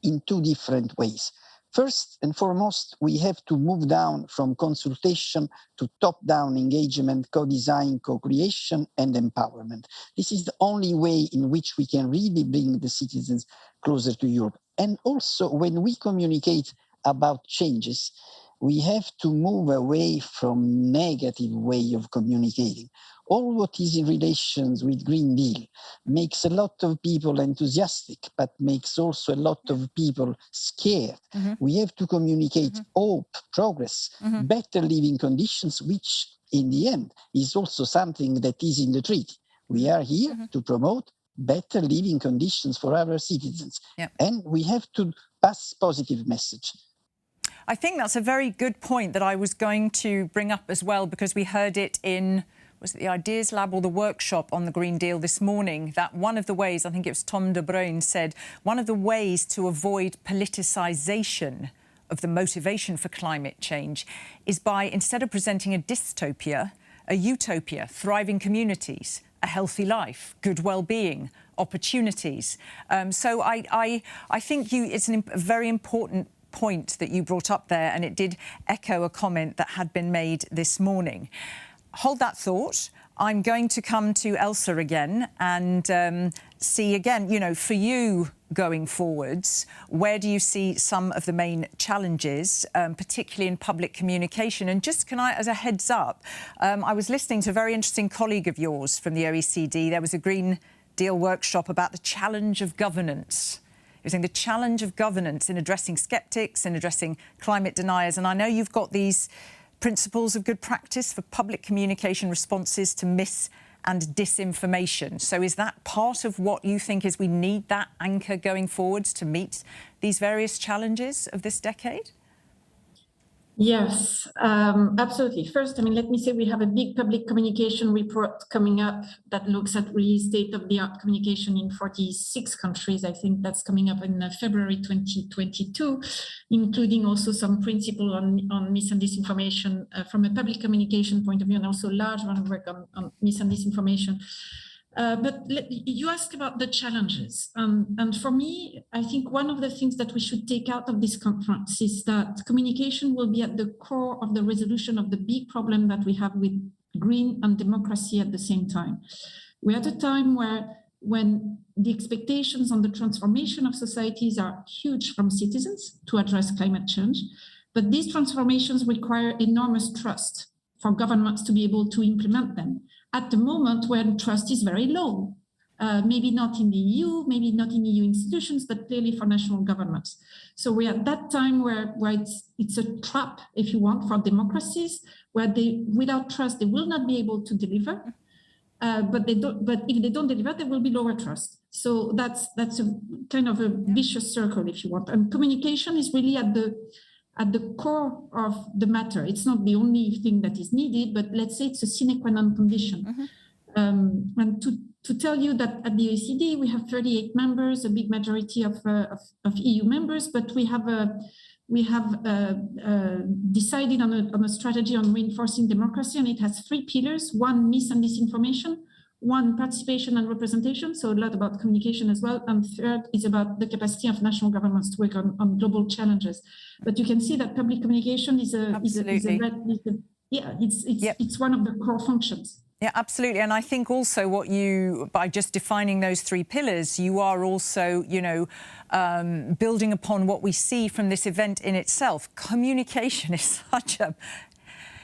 F: in two different ways. First and foremost, we have to move down from consultation to top-down engagement, co-design, co-creation, and empowerment. This is the only way in which we can really bring the citizens closer to Europe. And also, when we communicate about changes, we have to move away from negative way of communicating. All what is in relations with Green Deal makes a lot of people enthusiastic, but makes also a lot of people scared. Mm-hmm. We have to communicate hope, progress, better living conditions, which in the end is also something that is in the treaty. We are here to promote better living conditions for our citizens. Yep. And we have to pass positive message.
A: I think that's a very good point that I was going to bring up as well, because we heard it in, was it the Ideas Lab or the workshop on the Green Deal this morning, that one of the ways, I think it was Tom de Bruyn said, one of the ways to avoid politicisation of the motivation for climate change is by, instead of presenting a dystopia, a utopia, thriving communities, a healthy life, good well-being, opportunities. So I think it's a very important point that you brought up there, and it did echo a comment that had been made this morning. Hold that thought. I'm going to come to Elsa again and see again, you know, for you going forwards, where do you see some of the main challenges, particularly in public communication? And just can I, as a heads up, I was listening to a very interesting colleague of yours from the OECD. There was a Green Deal workshop about the challenge of governance. It was saying the challenge of governance in addressing sceptics, in addressing climate deniers. And I know you've got these principles of good practice for public communication responses to mis- and disinformation. So is that part of what you think is we need that anchor going forwards to meet these various challenges of this decade?
G: Yes, absolutely. First, I mean, let me say we have a big public communication report coming up that looks at really state-of-the-art communication in 46 countries. I think that's coming up in February 2022, including also some principle on mis and disinformation from a public communication point of view, and also large amount of work on mis and disinformation. But you asked about the challenges. And for me, I think one of the things that we should take out of this conference is that communication will be at the core of the resolution of the big problem that we have with green and democracy at the same time. We're at a time when the expectations on the transformation of societies are huge from citizens to address climate change, but these transformations require enormous trust for governments to be able to implement them. At the moment when trust is very low, maybe not in the EU, maybe not in EU institutions, but clearly for national governments. So we're at that time where it's a trap, if you want, for democracies, where without trust, they will not be able to deliver. But if they don't deliver, there will be lower trust. So that's a kind of a vicious circle, if you want. And communication is really at at the core of the matter. It's not the only thing that is needed, but let's say it's a sine qua non condition. And to tell you that at the OECD, we have 38 members, a big majority of EU members, but we have decided on a strategy on reinforcing democracy, and it has 3 pillars: 1, mis and disinformation; 1, participation and representation, so a lot about communication as well; and 3rd is about the capacity of national governments to work on global challenges. But you can see that public communication is it's one of the core functions.
A: Yeah, absolutely. And I think also by just defining those 3 pillars, you are also, building upon what we see from this event in itself. Communication is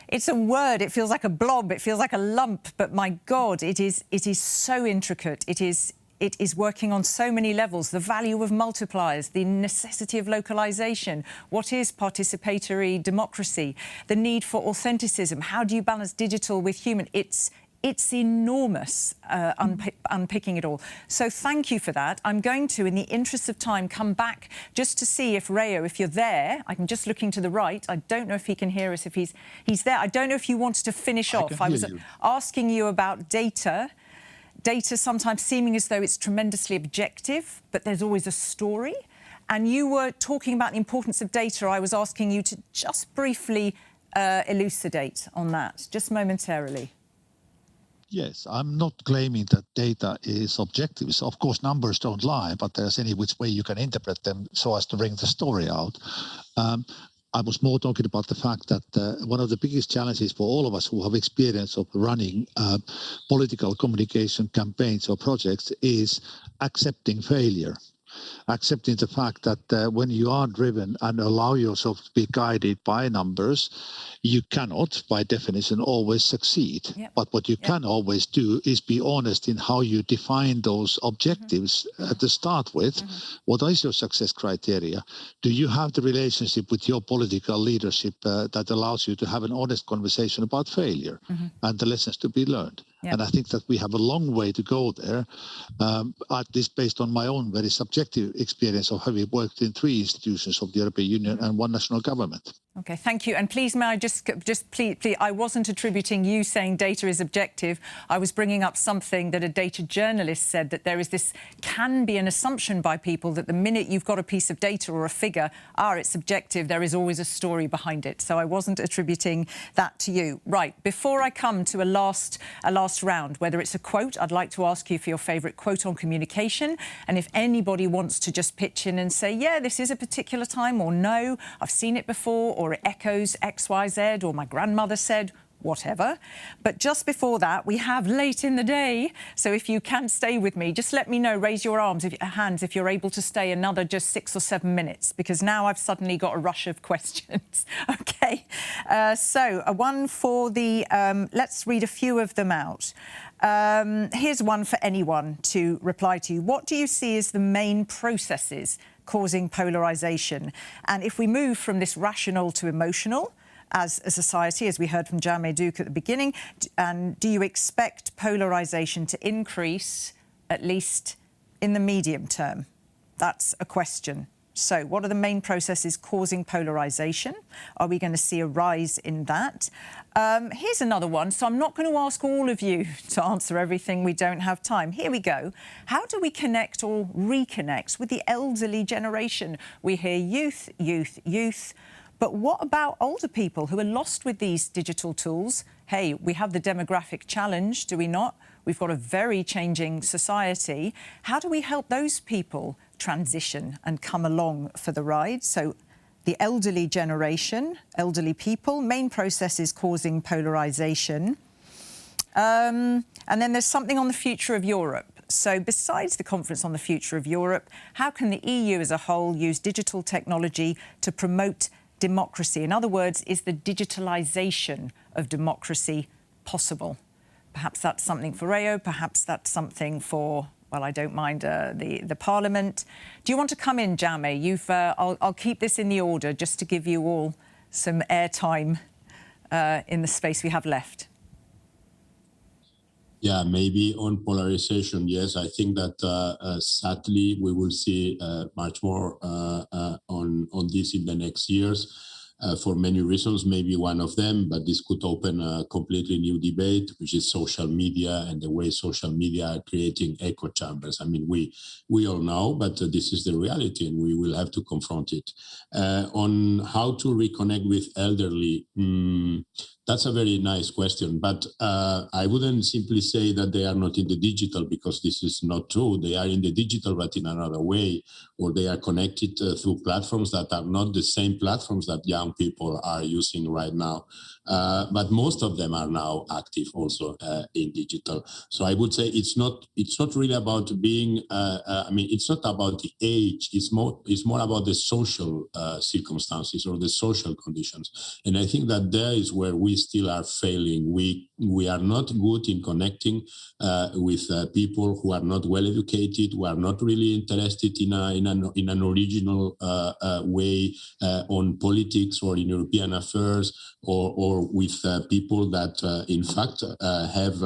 A: it's a word, it feels like a blob, it feels like a lump, but my God, it is so intricate. It is working on so many levels: the value of multipliers, the necessity of localization, what is participatory democracy, the need for authenticism, how do you balance digital with human? It's enormous, unpicking it all. So thank you for that. I'm going to, in the interest of time, come back just to see if Rayo, if you're there. I'm just looking to the right. I don't know if he can hear us, if he's there. I don't know if you wanted to finish off. I was asking you about data. Data sometimes seeming as though it's tremendously objective, but there's always a story. And you were talking about the importance of data. I was asking you to just briefly elucidate on that, just momentarily.
D: Yes, I'm not claiming that data is objective. So of course, numbers don't lie, but there's any which way you can interpret them so as to bring the story out. I was more talking about the fact that one of the biggest challenges for all of us who have experience of running political communication campaigns or projects is accepting failure. Accepting the fact that when you are driven and allow yourself to be guided by numbers, you cannot, by definition, always succeed. Yep. But what you can always do is be honest in how you define those objectives to start with. What is your success criteria? Do you have the relationship with your political leadership that allows you to have an honest conversation about failure and the lessons to be learned? Yep. And I think that we have a long way to go there, at least based on my own very subjective experience of having worked in 3 institutions of the European Union and 1 national government.
A: Okay, thank you. And please, may I just please, I wasn't attributing you saying data is objective. I was bringing up something that a data journalist said, that there is this, can be an assumption by people that the minute you've got a piece of data or a figure, it's subjective, there is always a story behind it. So I wasn't attributing that to you. Right, before I come to a last round, whether it's a quote, I'd like to ask you for your favourite quote on communication. And if anybody wants to just pitch in and say, yeah, this is a particular time, or no, I've seen it before, or it echoes X, Y, Z, or my grandmother said, whatever. But just before that, we have late in the day. So if you can stay with me, just let me know, raise your hands if you're able to stay another just 6 or 7 minutes, because now I've suddenly got a rush of questions. Okay. So one for the, let's read a few of them out. Here's one for anyone to reply to. What do you see as the main processes causing polarisation? And if we move from this rational to emotional, as a society, as we heard from Jaume Duc at the beginning, and do you expect polarisation to increase, at least in the medium term? That's a question. So what are the main processes causing polarisation? Are we going to see a rise in that? Here's another one. So I'm not going to ask all of you to answer everything. We don't have time. Here we go. How do we connect or reconnect with the elderly generation? We hear youth, youth, youth. But what about older people who are lost with these digital tools? Hey, we have the demographic challenge, do we not? We've got a very changing society. How do we help those people transition and come along for the ride? So the elderly generation, elderly people, main processes causing polarisation. And then there's something on the future of Europe. So besides the conference on the future of Europe, how can the EU as a whole use digital technology to promote democracy? In other words, is the digitalisation of democracy possible? Perhaps that's something for Rayo, perhaps that's something for, well, I don't mind the Parliament. Do you want to come in, Jaume? I'll keep this in the order just to give you all some airtime in the space we have left.
B: Yeah, maybe on polarization, yes. I think that sadly we will see much more on this in the next years. for many reasons, maybe one of them, but this could open a completely new debate, which is social media and the way social media are creating echo chambers. I mean, we all know, but this is the reality and we will have to confront it. On how to reconnect with elderly, that's a very nice question, but I wouldn't simply say that they are not in the digital, because this is not true. They are in the digital, but in another way, or they are connected through platforms that are not the same platforms that young people are using right now. But most of them are now active also in digital. So I would say it's not really about being. I mean, it's not about the age. It's more about the social circumstances or the social conditions. And I think that there is where we still are failing. We are not good in connecting with people who are not well educated, who are not really interested in an original way on politics or in European affairs, or with people that in fact have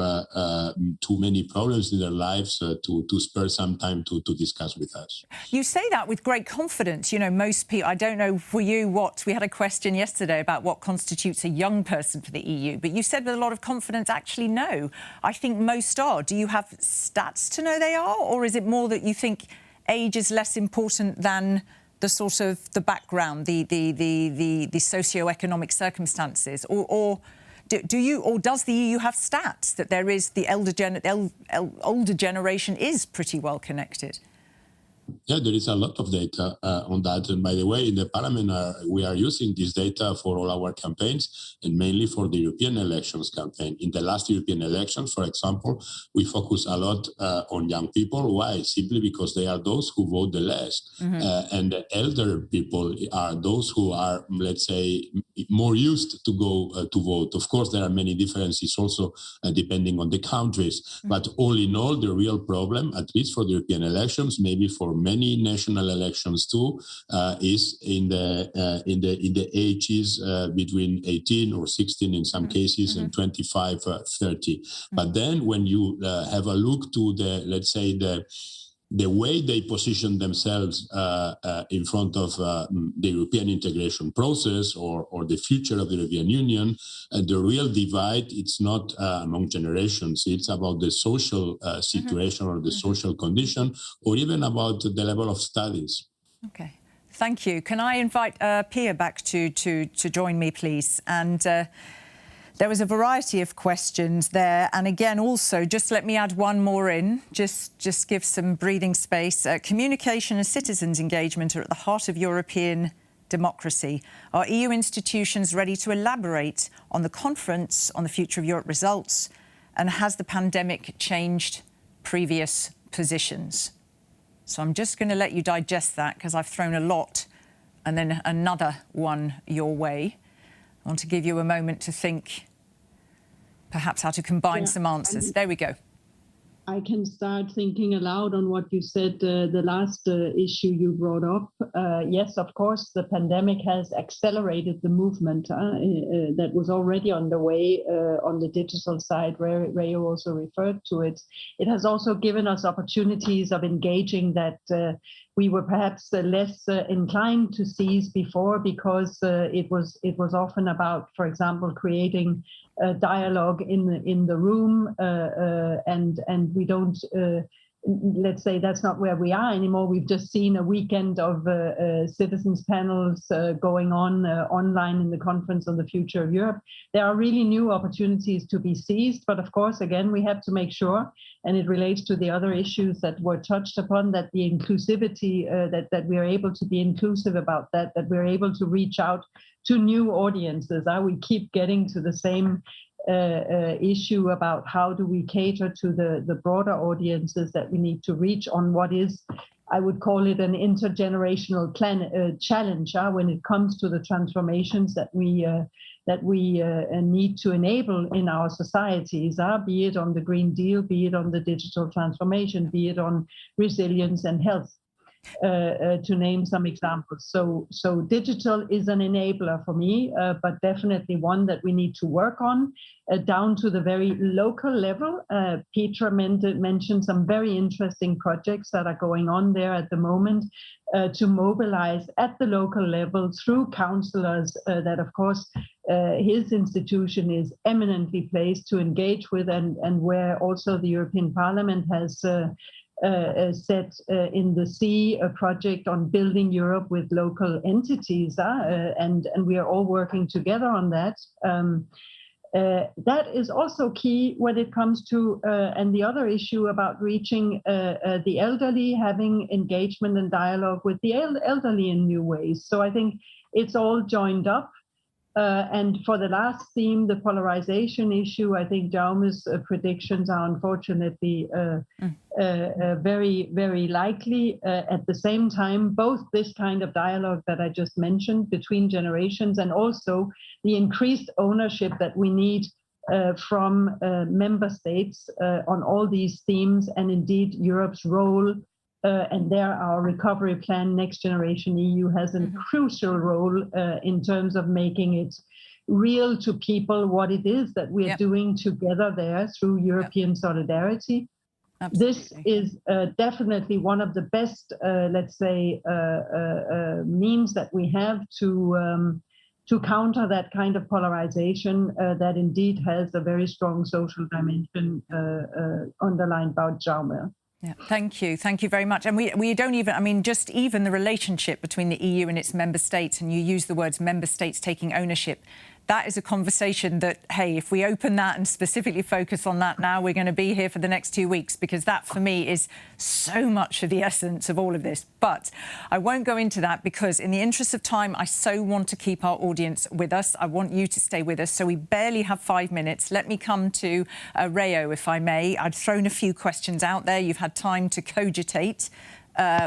B: too many problems in their lives to spare some time to discuss with us.
A: You say that with great confidence. You know, most people, I don't know for you we had a question yesterday about what constitutes a young person for the EU, but you said with a lot of confidence, actually, no. I think most are. Do you have stats to know they are, or is it more that you think age is less important than the sort of the background, the socio-economic circumstances, or does the EU have stats that there is the older generation is pretty well connected?
B: Yeah, there is a lot of data on that. And by the way, in the Parliament, we are using this data for all our campaigns, and mainly for the European elections campaign. In the last European elections, for example, we focus a lot on young people. Why? Simply because they are those who vote the less. And the elder people are those who are, let's say, more used to go to vote. Of course, there are many differences also depending on the countries. But all in all, the real problem, at least for the European elections, maybe for many national elections too, is in the ages between 18 or 16 in some cases and 25, 30. But then when you have a look to the, let's say, the way they position themselves in front of the European integration process or the future of the European Union, the real divide, it's not among generations, it's about the social situation or the social condition, or even about the level of studies.
A: Okay, thank you. Can I invite Pia back to join me, please? And there was a variety of questions there. And again, also, just let me add one more in, just give some breathing space. Communication and citizens' engagement are at the heart of European democracy. Are EU institutions ready to elaborate on the conference on the future of Europe results? And has the pandemic changed previous positions? So I'm just going to let you digest that, because I've thrown a lot and then another one your way. I want to give you a moment to think perhaps how to combine some answers. There we go.
C: I can start thinking aloud on what you said, the last issue you brought up. Yes, of course, the pandemic has accelerated the movement that was already underway on the digital side. Rayo also referred to it. It has also given us opportunities of engaging that we were perhaps less inclined to seize before, because it was often about, for example, creating dialogue in the room, and we don't, let's say that's not where we are anymore. We've just seen a weekend of citizens panels going on online in the conference on the future of Europe. There are really new opportunities to be seized, but of course, again, we have to make sure, and it relates to the other issues that were touched upon, that the inclusivity, that we are able to be inclusive about that we're able to reach out to new audiences. We keep getting to the same issue about how do we cater to the broader audiences that we need to reach on what is, I would call it, an intergenerational challenge when it comes to the transformations that we need to enable in our societies, be it on the Green Deal, be it on the digital transformation, be it on resilience and health. to name some examples. So digital is an enabler for me, but definitely one that we need to work on down to the very local level. Petra mentioned some very interesting projects that are going on there at the moment to mobilize at the local level through councillors that, of course, his institution is eminently placed to engage with, and where also the European Parliament has set in the sea a project on building Europe with local entities, and we are all working together on that. That is also key when it comes to, and the other issue about reaching the elderly, having engagement and dialogue with the elderly in new ways. So I think it's all joined up. And for the last theme, the polarization issue, I think Jaume's predictions are unfortunately very, very likely. At the same time, both this kind of dialogue that I just mentioned between generations and also the increased ownership that we need from member states on all these themes, and indeed Europe's role. And there, our recovery plan, Next Generation EU, has a crucial role in terms of making it real to people what it is that we are doing together there through European solidarity. Absolutely. This is definitely one of the best, let's say, means that we have to counter that kind of polarization that indeed has a very strong social dimension underlined by Jaume.
A: Yeah, thank you. Thank you very much. And we don't even, I mean, just even the relationship between the EU and its member states, and you use the words member states taking ownership, that is a conversation that, hey, if we open that and specifically focus on that now, we're going to be here for the next 2 weeks, because that, for me, is so much of the essence of all of this. But I won't go into that because, in the interest of time, I so want to keep our audience with us. I want you to stay with us. So we barely have 5 minutes. Let me come to Rayo, if I may. I've thrown a few questions out there. You've had time to cogitate.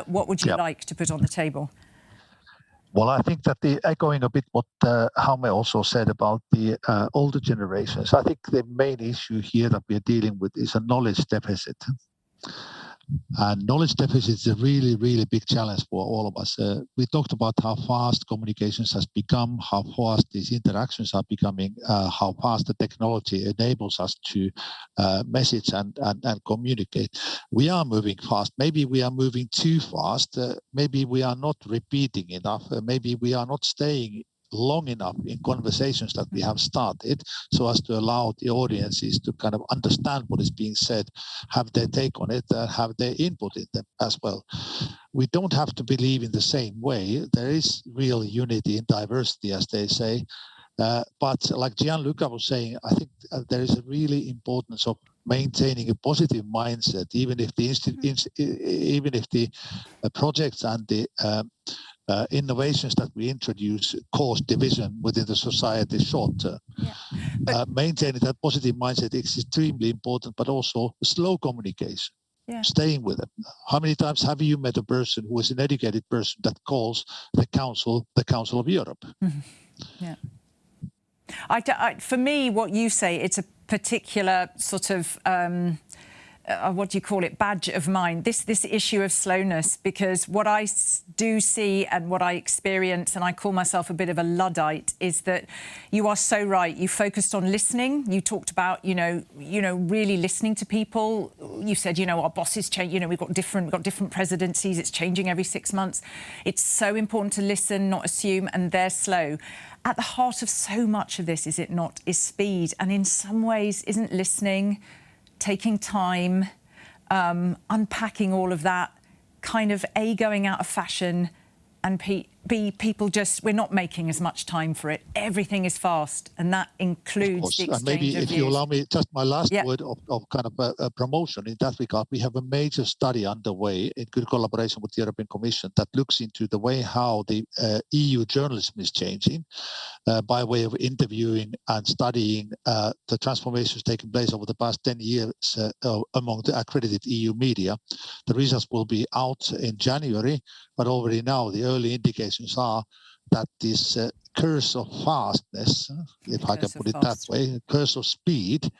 A: What would you like to put on the table?
D: Well, I think that echoing a bit what Jaume also said about the older generations, I think the main issue here that we are dealing with is a knowledge deficit. And knowledge deficit is a really, really big challenge for all of us. We talked about how fast communications has become, how fast these interactions are becoming, how fast the technology enables us to message and communicate. We are moving fast. Maybe we are moving too fast. Maybe we are not repeating enough. Maybe we are not staying long enough in conversations that we have started, so as to allow the audiences to kind of understand what is being said, have their take on it, have their input in them as well. We don't have to believe in the same way. There is real unity in diversity, as they say. But like Gianluca was saying, I think there is a really importance of maintaining a positive mindset, even if the projects and the innovations that we introduce cause division within the society short term. Maintaining that positive mindset is extremely important, but also slow communication, staying with it. How many times have you met a person who is an educated person that calls the Council of Europe?
A: Yeah. For me, what you say, it's a particular sort of what do you call it, badge of mine, this issue of slowness, because what I do see and what I experience, and I call myself a bit of a Luddite, is that you are so right. You focused on listening. You talked about, really listening to people. You said, our bosses change, we've got different presidencies. It's changing every 6 months. It's so important to listen, not assume, and they're slow. At the heart of so much of this, is it not, is speed. And in some ways, isn't listening, taking time, unpacking all of that, kind of going out of fashion, and people just, we're not making as much time for it. Everything is fast, and that includes the exchange
D: and maybe
A: of
D: if
A: views. You
D: allow me just my last word of kind of a promotion in that regard, we have a major study underway in good collaboration with the European Commission that looks into the way how the EU journalism is changing by way of interviewing and studying the transformations taking place over the past 10 years among the accredited EU media. The results will be out in January, but already now the early indications are that this curse of fastness, if I can put it that way, curse of speed,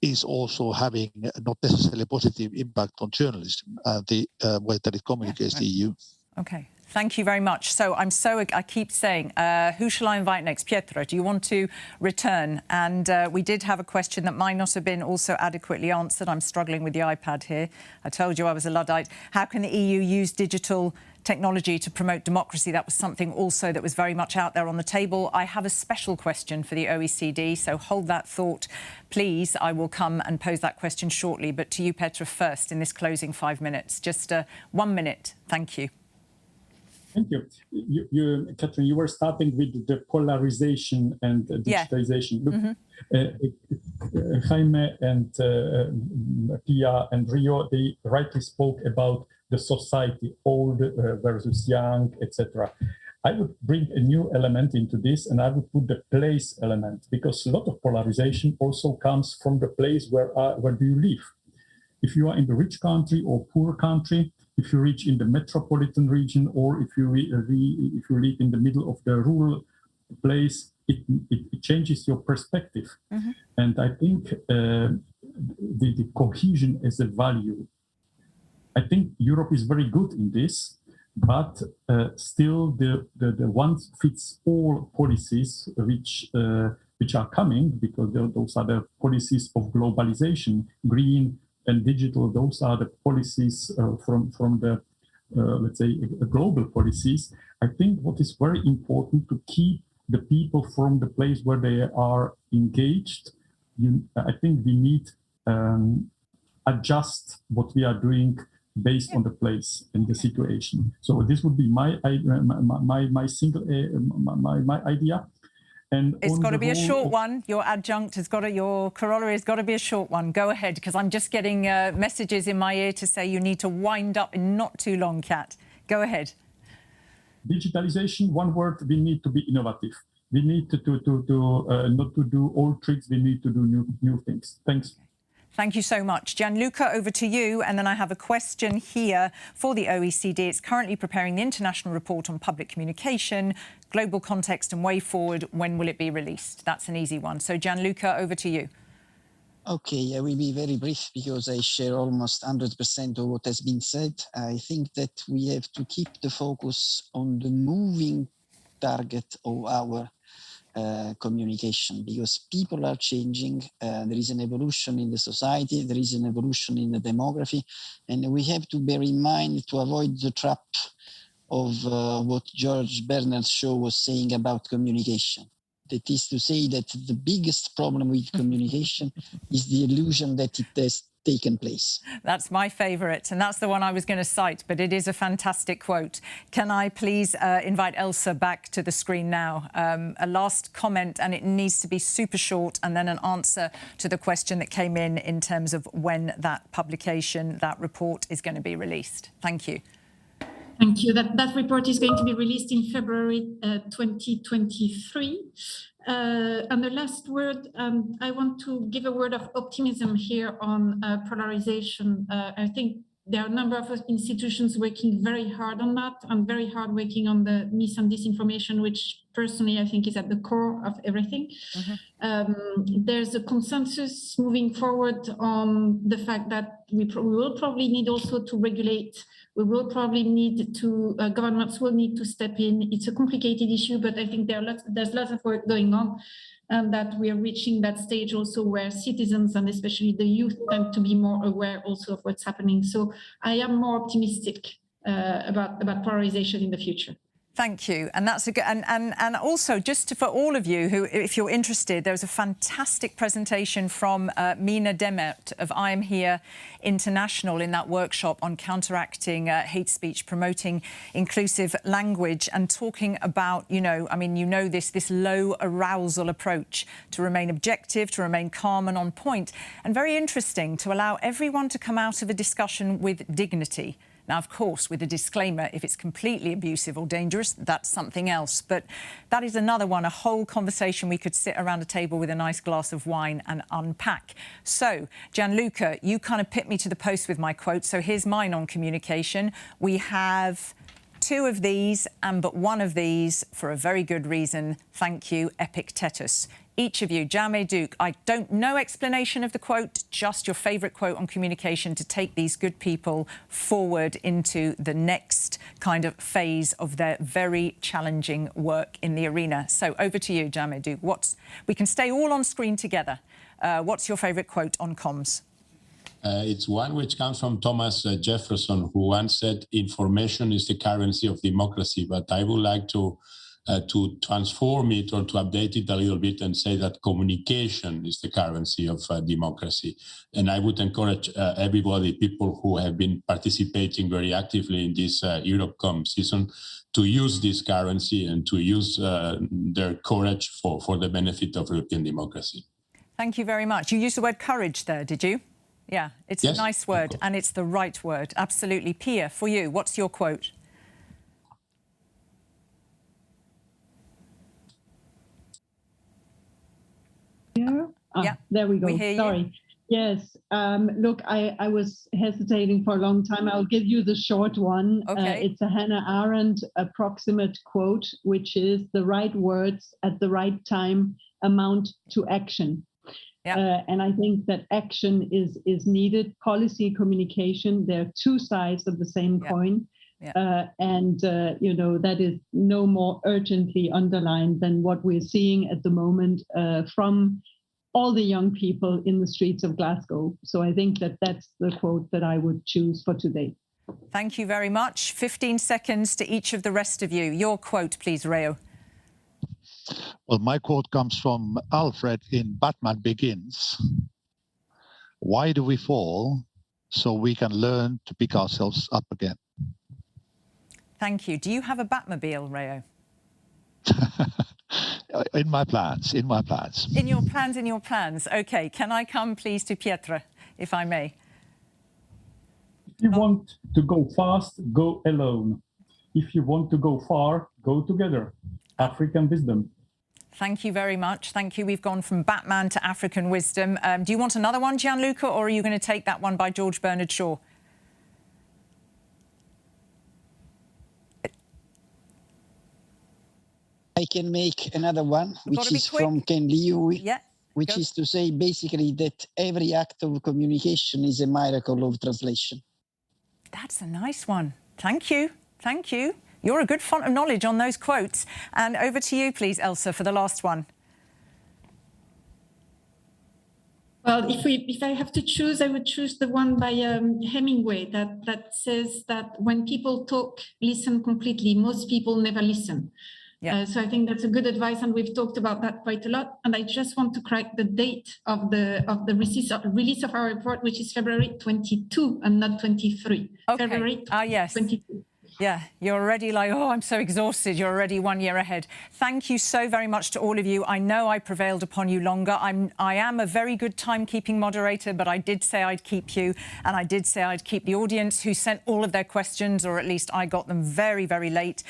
D: is also having not necessarily a positive impact on journalism and the way that it communicates the EU.
A: Okay. Thank you very much. So I keep saying, who shall I invite next? Pietro, do you want to return? And we did have a question that might not have been also adequately answered. I'm struggling with the iPad here. I told you I was a Luddite. How can the EU use digital technology to promote democracy? That was something also that was very much out there on the table. I have a special question for the OECD, so hold that thought, please. I will come and pose that question shortly. But to you, Petra, first in this closing 5 minutes. Just 1 minute. Thank you.
E: Thank you. Katrina, you were starting with the polarization and digitalization.
A: Yeah.
E: Look, Jaime and Pia and Rio, they rightly spoke about the society, old versus young, etc. I would bring a new element into this, and I would put the place element, because a lot of polarization also comes from the place where do you live. If you are in the rich country or poor country, if you reach in the metropolitan region, or if you live in the middle of the rural place, it changes your perspective. Mm-hmm. And I think the cohesion is a value. I think Europe is very good in this, but still the one-fits-all policies which are coming, because those are the policies of globalization, green and digital, those are the policies from the, let's say, global policies. I think what is very important to keep the people from the place where they are engaged. I think we need adjust what we are doing based on the place and the situation. So this would be my idea. And
A: it's got to be a short one. Your adjunct has got to, your corollary has got to be a short one. Go ahead, because I'm just getting messages in my ear to say you need to wind up in not too long, Kat. Go ahead.
E: Digitalization, one word, we need to be innovative. We need to not to do old tricks, we need to do new things. Thanks.
A: Thank you so much. Gianluca, over to you. And then I have a question here for the OECD. It's currently preparing the international report on public communication, global context and way forward. When will it be released? That's an easy one. So, Gianluca, over to you.
F: Okay, I will be very brief because I share almost 100% of what has been said. I think that we have to keep the focus on the moving target of our communication, because people are changing. There is an evolution in the society, there is an evolution in the demography, and we have to bear in mind to avoid the trap of what George Bernard Shaw was saying about communication. That is to say that the biggest problem with communication is the illusion that it has taken place.
A: That's my favourite, and that's the one I was going to cite, but it is a fantastic quote. Can I please invite Elsa back to the screen now? A last comment, and it needs to be super short, and then an answer to the question that came in terms of when that publication, that report is going to be released. Thank you.
G: Thank you. That report is going to be released in February 2023. And the last word, I want to give a word of optimism here on polarization. I think there are a number of institutions working very hard on that, and very hard working on the mis and disinformation, which personally I think is at the core of everything. Mm-hmm. There's a consensus moving forward on the fact that we will probably need also to regulate. We will probably need to, governments will need to step in. It's a complicated issue, but I think there's lots of work going on, and that we are reaching that stage also where citizens, and especially the youth, tend to be more aware also of what's happening. So I am more optimistic about polarization in the future.
A: Thank you. And that's a good, and also just for all of you who, if you're interested, there was a fantastic presentation from Mina Demert of I Am Here International in that workshop on counteracting hate speech, promoting inclusive language, and talking about, this low arousal approach to remain objective, to remain calm and on point, and very interesting to allow everyone to come out of a discussion with dignity. Now, of course, with a disclaimer, if it's completely abusive or dangerous, that's something else. But that is another one, a whole conversation we could sit around a table with a nice glass of wine and unpack. So, Gianluca, you kind of put me to the post with my quote. So here's mine on communication. We have two of these and but one of these for a very good reason. Thank you, Epictetus. Each of you, Jaume Duc, I don't know explanation of the quote, just your favourite quote on communication to take these good people forward into the next kind of phase of their very challenging work in the arena. So over to you, Jaume Duc. We can stay all on screen together. What's your favourite quote on comms?
B: It's one which comes from Thomas Jefferson, who once said, "Information is the currency of democracy." But I would like to transform it or to update it a little bit and say that communication is the currency of democracy. And I would encourage everybody, people who have been participating very actively in this Europcom season, to use this currency and to use their courage for the benefit of European democracy.
A: Thank you very much. You used the word courage there, did you? Yeah, it's a nice word and it's the right word. Absolutely. Pia, for you, what's your quote?
C: Yeah, there we go.
A: We hear
C: Sorry.
A: You.
C: Yes. Look, I was hesitating for a long time. I'll give you the short one.
A: Okay.
C: It's a Hannah Arendt approximate quote, which is the right words at the right time amount to action.
A: Yeah.
C: And I think that action is needed. Policy communication, they're two sides of the same coin.
A: Yeah.
C: You know, that is no more urgently underlined than what we're seeing at the moment from all the young people in the streets of Glasgow. So I think that that's the quote that I would choose for today.
A: Thank you very much. 15 seconds to each of the rest of you. Your quote, please, Reo.
D: Well, my quote comes from Alfred in Batman Begins. Why do we fall? So we can learn to pick ourselves up again.
A: Thank you. Do you have a Batmobile, Reo?
D: In my plans.
A: In your plans. OK. Can I come, please, to Pietra, if I may?
E: If you want to go fast, go alone. If you want to go far, go together. African wisdom.
A: Thank you very much. Thank you. We've gone from Batman to African wisdom. Do you want another one, Gianluca, or are you going to take that one by George Bernard Shaw?
F: I can make another one, which is from Ken Liu, which is to say basically that every act of communication is a miracle of translation.
A: That's a nice one. Thank you. Thank you. You're a good font of knowledge on those quotes. And over to you, please, Elsa, for the last one.
G: Well, if I have to choose, I would choose the one by Hemingway that says that when people talk, listen completely. Most people never listen. Yeah. So I think that's a good advice, and we've talked about that quite a lot. And I just want to correct the date of the release of our report, which is February 22 and not 23.
A: Okay.
G: February 22.
A: Yeah, you're already like, oh, I'm so exhausted. You're already 1 year ahead. Thank you so very much to all of you. I know I prevailed upon you longer. I am a very good timekeeping moderator, but I did say I'd keep you, and I did say I'd keep the audience who sent all of their questions, or at least I got them very, very late.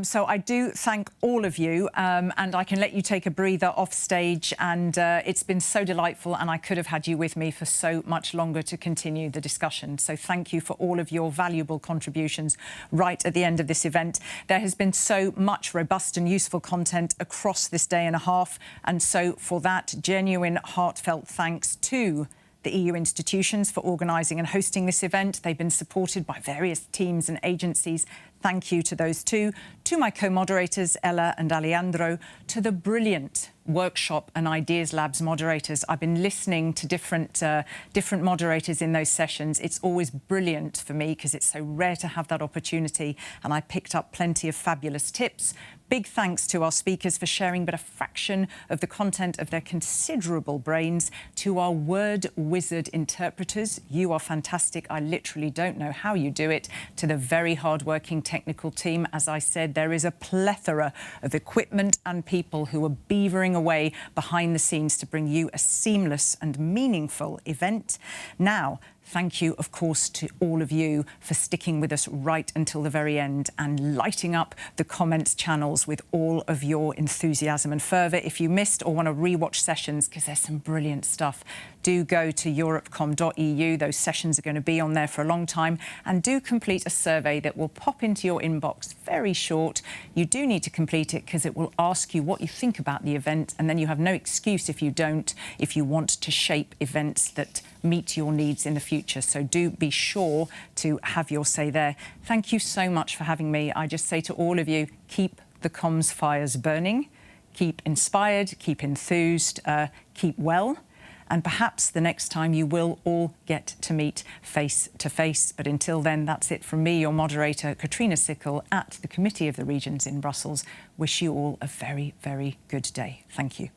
A: So I do thank all of you, and I can let you take a breather off stage. And it's been so delightful, and I could have had you with me for so much longer to continue the discussion. So thank you for all of your valuable contributions right at the end of this event. There has been so much robust and useful content across this day and a half. And so for that, genuine, heartfelt thanks to the EU institutions for organising and hosting this event. They've been supported by various teams and agencies. Thank you to those two. To my co-moderators, Ella and Alejandro. To the brilliant workshop and Ideas Labs moderators. I've been listening to different moderators in those sessions. It's always brilliant for me because it's so rare to have that opportunity, and I picked up plenty of fabulous tips. Big thanks to our speakers for sharing but a fraction of the content of their considerable brains. To our word wizard interpreters, you are fantastic. I literally don't know how you do it. To the very hard-working technical team, as I said, there is a plethora of equipment and people who are beavering away behind the scenes to bring you a seamless and meaningful event. Now, thank you, of course, to all of you for sticking with us right until the very end and lighting up the comments channels with all of your enthusiasm and fervour. If you missed or want to rewatch sessions, because there's some brilliant stuff, do go to europcom.eu. Those sessions are going to be on there for a long time. And do complete a survey that will pop into your inbox, very short. You do need to complete it because it will ask you what you think about the event, and then you have no excuse if you don't, if you want to shape events that meet your needs in the future. So do be sure to have your say there. Thank you so much for having me. I just say to all of you, keep the comms fires burning, keep inspired, keep enthused, keep well. And perhaps the next time you will all get to meet face to face. But until then, that's it from me, your moderator, Katrina Sichel, at the Committee of the Regions in Brussels. Wish you all a very, very good day. Thank you.